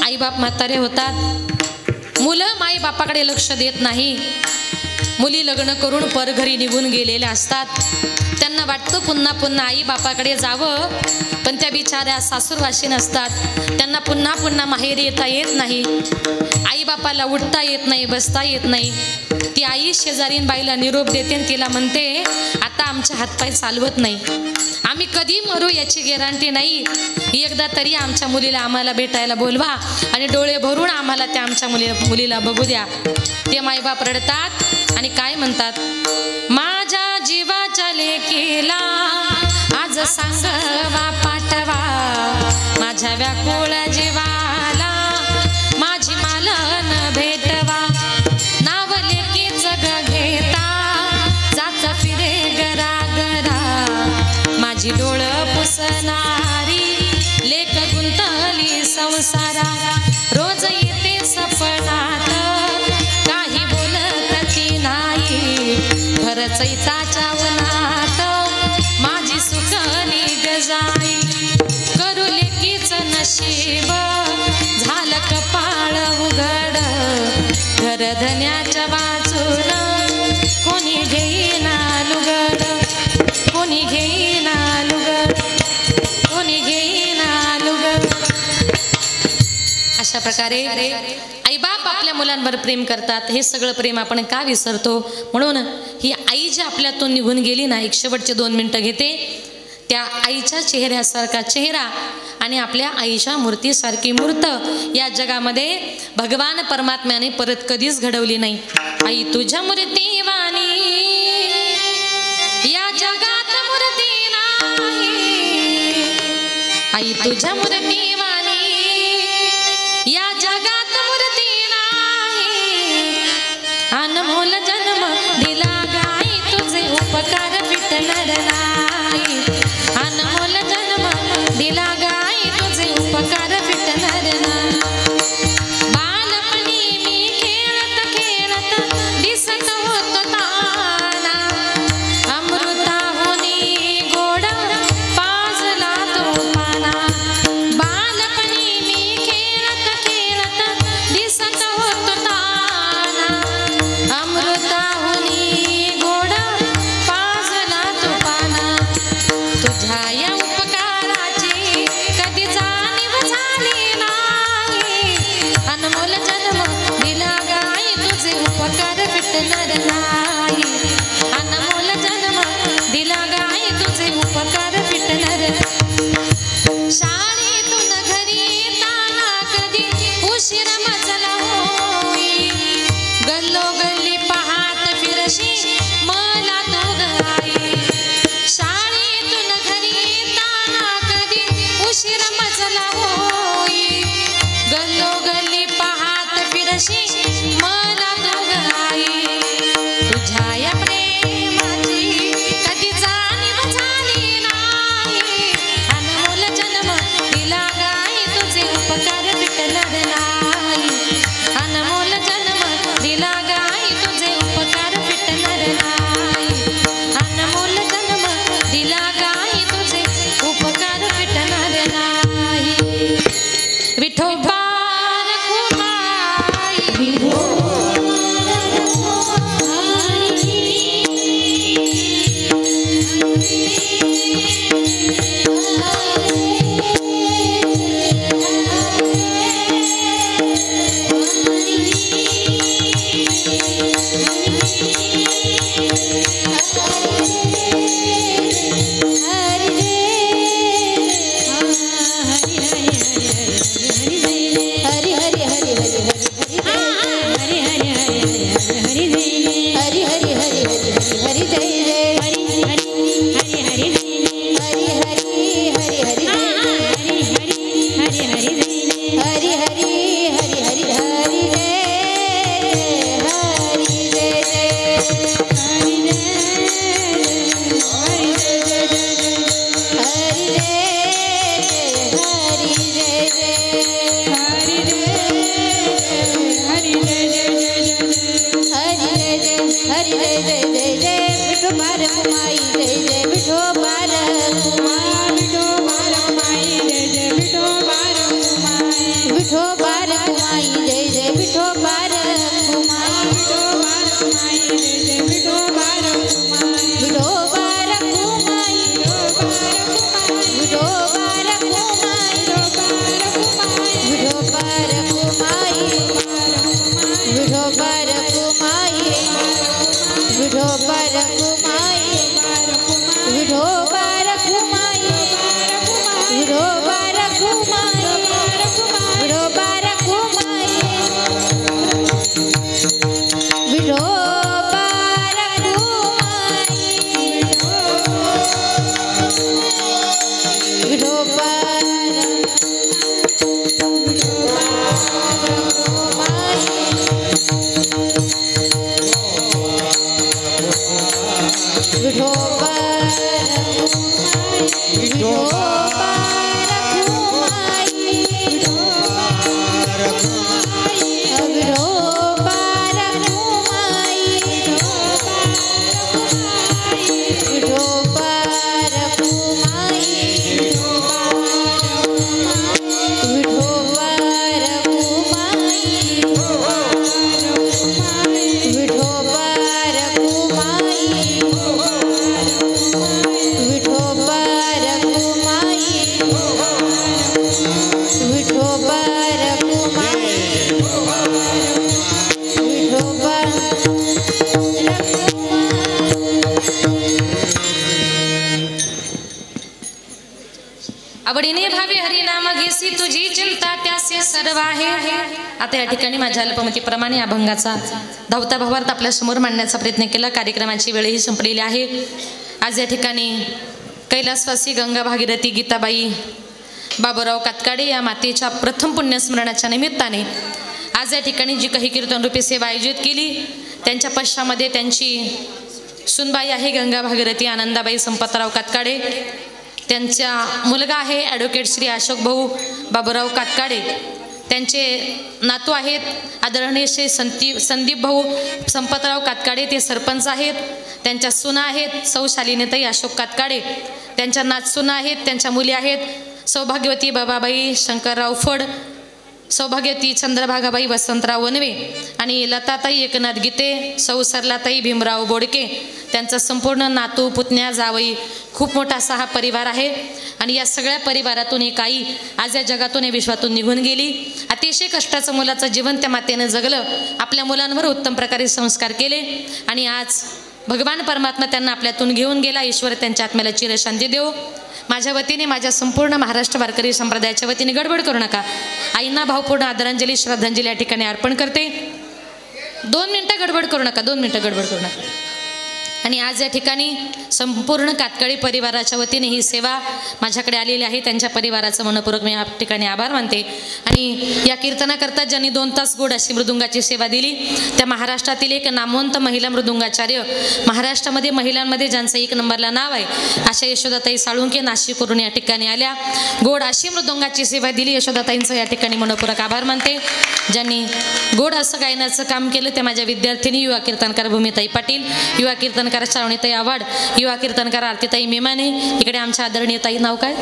आई बाप म्हातारे होतात, मुलं माई बापाकडे लक्ष देत नाही. मुली लग्न करून परघरी निघून गेलेल्या असतात. त्यांना वाटतं पुन्हा पुन्हा आई बापाकडे जावं, पण त्या बिचाऱ्या सासूरवाशी नसतात. त्यांना पुन्हा पुन्हा माहेरी येता येत नाही. आई बापाला उठता येत नाही, बसता येत नाही. ती आई शेजारीन बाईला निरोप देते आणि तिला म्हणते आता आमचे हातपाय चालवत नाही, आम्ही कधी मरू याची गॅरंटी नाही. एकदा तरी आमच्या मुलीला आम्हाला भेटायला बोलवा आणि डोळे भरून आम्हाला त्या आमच्या मुलीला बघू द्या. ते मायबाप रडतात आणि काय म्हणतात, माझ्या जीवाच्या लेकीला आज सांगवा पाठवा, माझ्या व्याकुळ जीवाला माझी मालन भेटवा. नाव लेकीच ग घेता जात फिरे गरा गरा, माझी डोळ पुसणारी लेक गुंतली संसारा. रोज येते सपनात काही बोलत ती नाही, भरचैताच्या उन्हात माझी सुकली गजाई. करू लेकीच नशीब झालं कपाळ उघड, घरधन्याच्या वाचून कोणी घेईना लुगड, कोणी घेईना लुगड, कोणी घेईना लुगड. अशा प्रकारे आईबाप आपल्या मुलांवर प्रेम करतात. हे सगळं प्रेम आपण का विसरतो? म्हणून ही आई जी आपल्यातून निघून गेली ना, एक शेवटचे 2 मिनिटं घेते. त्या आईच्या चेहऱ्यासारखा चेहरा आणि आपल्या आईच्या मूर्तीसारखी मूर्त या जगामध्ये भगवान परमात्म्याने परत कधीच घडवली नाही. आई तुझ्या मूर्तीवाणी या जगात मूर्ती नाही, आई तुझ्या मूर्तीवाणी या जगात मूर्ती नाही. अनमोल जन्म दिला गाई तुझे उपकार फिटणार नाही. अनमोल जन्म दिला गाई तुझे उपकार फिटणार नाही. बालपणी मी खेळत खेळत दिसत होतो ताना, अमृताहुनी गोड पाजला तो पाना. बालपणी मी खेळत खेळत दिसत होतो ताना, अमृताहुनी गोड पाजला तो पाना. विठोबा रखुमाई जय जय विठोबा रखुमाई विठोबा रखुमाई विठोबा रखुमाई विठोबा रखुमाई विठोबा रखुमाई विठोबा रखुमाई विठोबा रखुमाई विठोबा रखुमाई विठोबा रखुमाई विठोबा रखुमाई विठोबा रखुमाई विठोबा विठोबा आवडीने भावे हरिनाम घेसी तुझी चिंता त्यासे सर्व आहे. आता या ठिकाणी माझ्या अल्पमतीप्रमाणे अभंगाचा धावता भावार्थ आपल्या समोर मांडण्याचा प्रयत्न केला. कार्यक्रमाची वेळही संपलेली आहे. आज या ठिकाणी कैलासवासी गंगा भागीरथी गीताबाई बाबूराव कातकाडे या मातेच्या प्रथम पुण्यस्मरणाच्या निमित्ताने आज या ठिकाणी जी काही कीर्तनरूपी सेवा आयोजित केली त्यांच्या पश्चामध्ये त्यांची सुनबाई आहे गंगा भागीरथी आनंदाबाई संपतराव कातकाडे. त्यांचा मुलगा आहे ॲडव्होकेट श्री अशोक भाऊ बाबूराव कातकाडे. त्यांचे नातू आहेत आदरणीय श्री संदीप भाऊ संपतराव कातकाडे, ते सरपंच आहेत. त्यांच्या सुना आहेत सौ शालिनीताई अशोक कातकाडे. त्यांच्या नातसुना आहेत, त्यांच्या मुली आहेत सौभाग्यवती बाबाबाई शंकरराव फड, सौभाग्यवती चंद्रभागाबाई वसंतराव वनवे आणि लताताई एकनाथ गीते, सौ सरलाताई भीमराव बोडके. त्यांचा संपूर्ण नातू पुतण्या जावई खूप मोठा असा हा परिवार आहे. आणि या सगळ्या परिवारातून एक आई आज या जगातून या विश्वातून निघून गेली. अतिशय कष्टाचं मुलाचं जीवन त्या मातेनं जगलं, आपल्या मुलांवर उत्तम प्रकारे संस्कार केले आणि आज भगवान परमात्मा त्यांना आपल्यातून घेऊन गेला. ईश्वर त्यांच्या आत्म्याला चिरशांती देव. माझ्या वतीने माझ्या संपूर्ण महाराष्ट्र वारकरी संप्रदायाच्या वतीने गडबड करू नका. आईंना भावपूर्ण आदरांजली श्रद्धांजली या ठिकाणी अर्पण करते. 2 मिनटं गडबड करू नका, 2 मिनटं गडबड करू नका. आणि आज या ठिकाणी संपूर्ण कातकळी परिवाराच्या वतीने ही सेवा माझ्याकडे आलेली आहे. त्यांच्या परिवाराचं मनपूर्वक मी या ठिकाणी आभार मानते. आणि या कीर्तनाकरता ज्यांनी 2 तास गोड अशी मृदुंगाची सेवा दिली त्या महाराष्ट्रातील एक नामवंत महिला मृदुंगाचार्य, महाराष्ट्रामध्ये महिलांमध्ये ज्यांचं 1 नंबरला नाव आहे अशा यशोदाताई साळुंके नाशिकवरून या ठिकाणी आल्या. गोड अशी मृदुंगाची सेवा दिली. यशोदाताईंचं या ठिकाणी मनपूर्वक आभार मानते. ज्यांनी गोड असं गायनाचं काम केलं ते माझ्या विद्यार्थिनी युवा कीर्तनकार भूमिताई पाटील, युवा कीर्तनकार श्रावणीताई आव्हाड, युवा कीर्तनकार आरतीताई मेमाने. इकडे आमच्या आदरणीय ताई नाव काय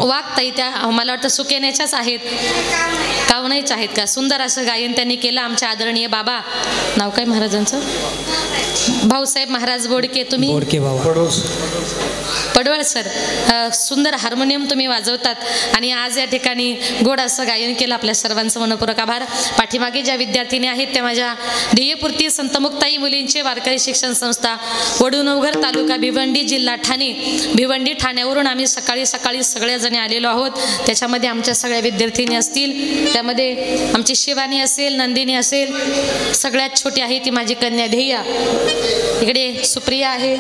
वाघताई, त्या मला वाटतं सुकेण्याच्याच आहेत, कावणाईच आहेत का. सुंदर असं गायन त्यांनी केलं. आमच्या आदरणीय बाबा नाव काय महाराजांचं, भाऊसाहेब महाराज बोडके, तुम्ही बोडके बाबा पडवळ सर, सुंदर हार्मोनियम तुम्ही वाजवतात आणि आज या ठिकाणी गोड असं गायन केलं. आपल्या सर्वांचं मनपूर्वक आभार. पाठीमागे ज्या विद्यार्थिनी आहेत त्या माझ्या ध्येयपूर्ती संतमुक्ताई मुलींचे वारकरी शिक्षण संस्था, वडूनवघर तालुका भिवंडी जिल्हा ठाणे. भिवंडी ठाण्यावरून आम्ही सकाळी सगळ्याजणी आलेलो आहोत. त्याच्यामध्ये आमच्या सगळ्या विद्यार्थिनी असतील, त्यामध्ये आमची शिवानी असेल, नंदिनी असेल, सगळ्यात छोटी आहे ती माझी कन्या ध्येया, इकडे सुप्रिया आहे,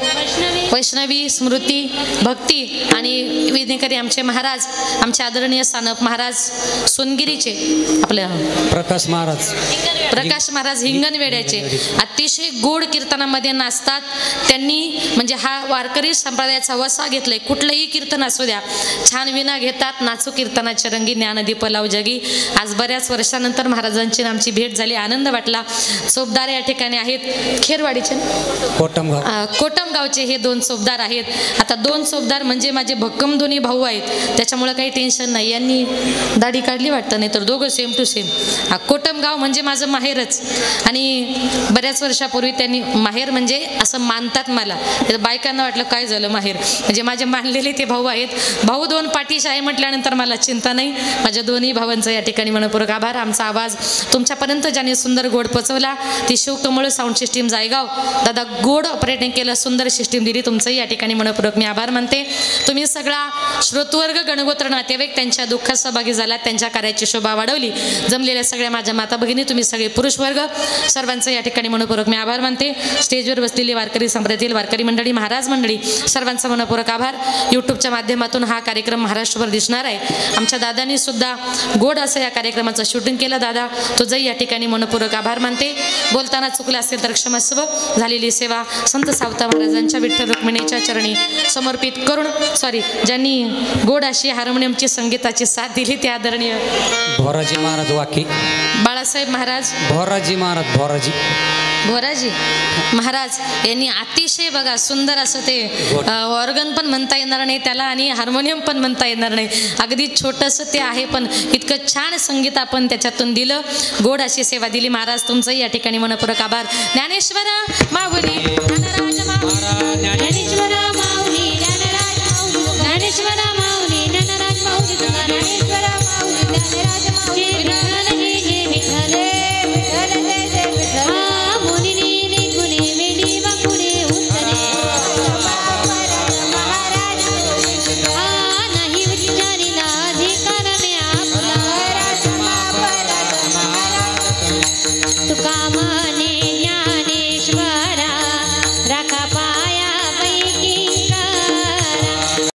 वैष्णवी, स्मृती, भक्ती आणि विनेकरी आमचे महाराज, आमचे आदरणीय सानप महाराज सोनगिरीचे, आपल्या प्रकाश महाराज हिंगणवेड्याचे अतिशय गोड कीर्तनामध्ये नाचतात. त्यांनी म्हणजे हा वारकरी संप्रदायाचा वसा घेतलाय. कुठलंही कीर्तन असू द्या, छान विना घेतात, नाचू कीर्तनाच्या रंगी ज्ञानदीप लाव जगी. आज बऱ्याच वर्षानंतर महाराजांची आमची भेट झाली, आनंद वाटला. चोपदार या ठिकाणी आहेत, खेरवाडीचे कोटमगावचे हे 2 चोपदार आहेत. आता 2 चोपदार म्हणजे माझे भक्कम दोन्ही भाऊ आहेत, त्याच्यामुळं काही टेन्शन नाही. यांनी दाढी काढली वाटतं, नाही तर दोघं सेम टू सेम. कोटमगाव म्हणजे माझं माहेरच, आणि बऱ्याच वर्षापूर्वी त्यांनी माहेर म्हणजे असं मानतात मला. बायकांना वाटलं काय झालं माहेर, म्हणजे माझे मानलेले ते भाऊ आहेत. भाऊ 2 पाठीशी आहे म्हटल्यानंतर मला चिंता नाही. माझ्या दोन्ही भावांचा या ठिकाणी मनपूर्वक आभार. आमचा आवाज तुमच्यापर्यंत ज्याने सुंदर गोड पोचवला ती शिवकमळ साऊंड सिस्टीम जायगाव, दादा गोड ऑपरेटिंग केलं, सुंदर सिस्टीम दिली, तुमचंही या ठिकाणी मनपूर्वक मी आभार मानते. तुम्ही सगळा श्रोतवर्ग गणगोत्र नातेवाईक त्यांच्या दुःखात सहभागी झाला, त्यांच्या कार्याची शोभा वाढवली. जमलेल्या सगळ्या माझ्या माता भगिनी, तुम्ही सगळे पुरुष वर्ग, सर्वांचं या ठिकाणी मनपूर्वक मी आभार मानते. स्टेजवर बसलेली वारकरी संप्रदायातील वारकरी मंडळी, महाराज मंडळी, सर्वांचा मनपूर्वक आभार. यूट्यूबच्या माध्यमातून हा कार्यक्रम महाराष्ट्रभर दिसणार आहे. आमच्या दादांनी सुद्धा गोड असं या कार्यक्रमाचं शूटिंग केलं. दादा तुझंही या ठिकाणी मनपूर्वक आभार मानते. बोलताना चुकलं असेल तर क्षमस्व. झालेली सेवा संत सावता महाराजांच्या विठ्ठल रुक्मिणीच्या चरणी समर्पित करून, ज्यांनी गोड अशी हार्मोनियमची संगीताची साथ दिली ते आदरणीय भोराजी महाराज वाकी, बाळासाहेब महाराज, भोराजी महाराज, भोराजी महाराज यांनी अतिशय बघा सुंदर असं ते ऑर्गन पण म्हणता येणार नाही त्याला, आणि हार्मोनियम पण म्हणता येणार नाही, अगदी छोटंसं ते आहे, पण इतकं छान संगीत आपण त्याच्यातून दिलं. गोड अशी सेवा दिली. महाराज तुमचंही या ठिकाणी मनपूर्वक आभार. ज्ञानेश्वरा माऊली ज्ञानराज माऊली, ज्ञानेश्वरा माऊली ज्ञानराज माऊली, ज्ञानेश्वरा माऊली ज्ञानराज माऊली, ज्ञानेश्वरा माऊली ज्ञानराज माऊली. विठ्ठल जय जय विठ्ठल, विठ्ठल जय जय विठ्ठल. हा मुनिनी निगुणी वेडी वाकुडी उत्तरे, महाराज हा नाही विचारीला अधिकार मी आपला, तुका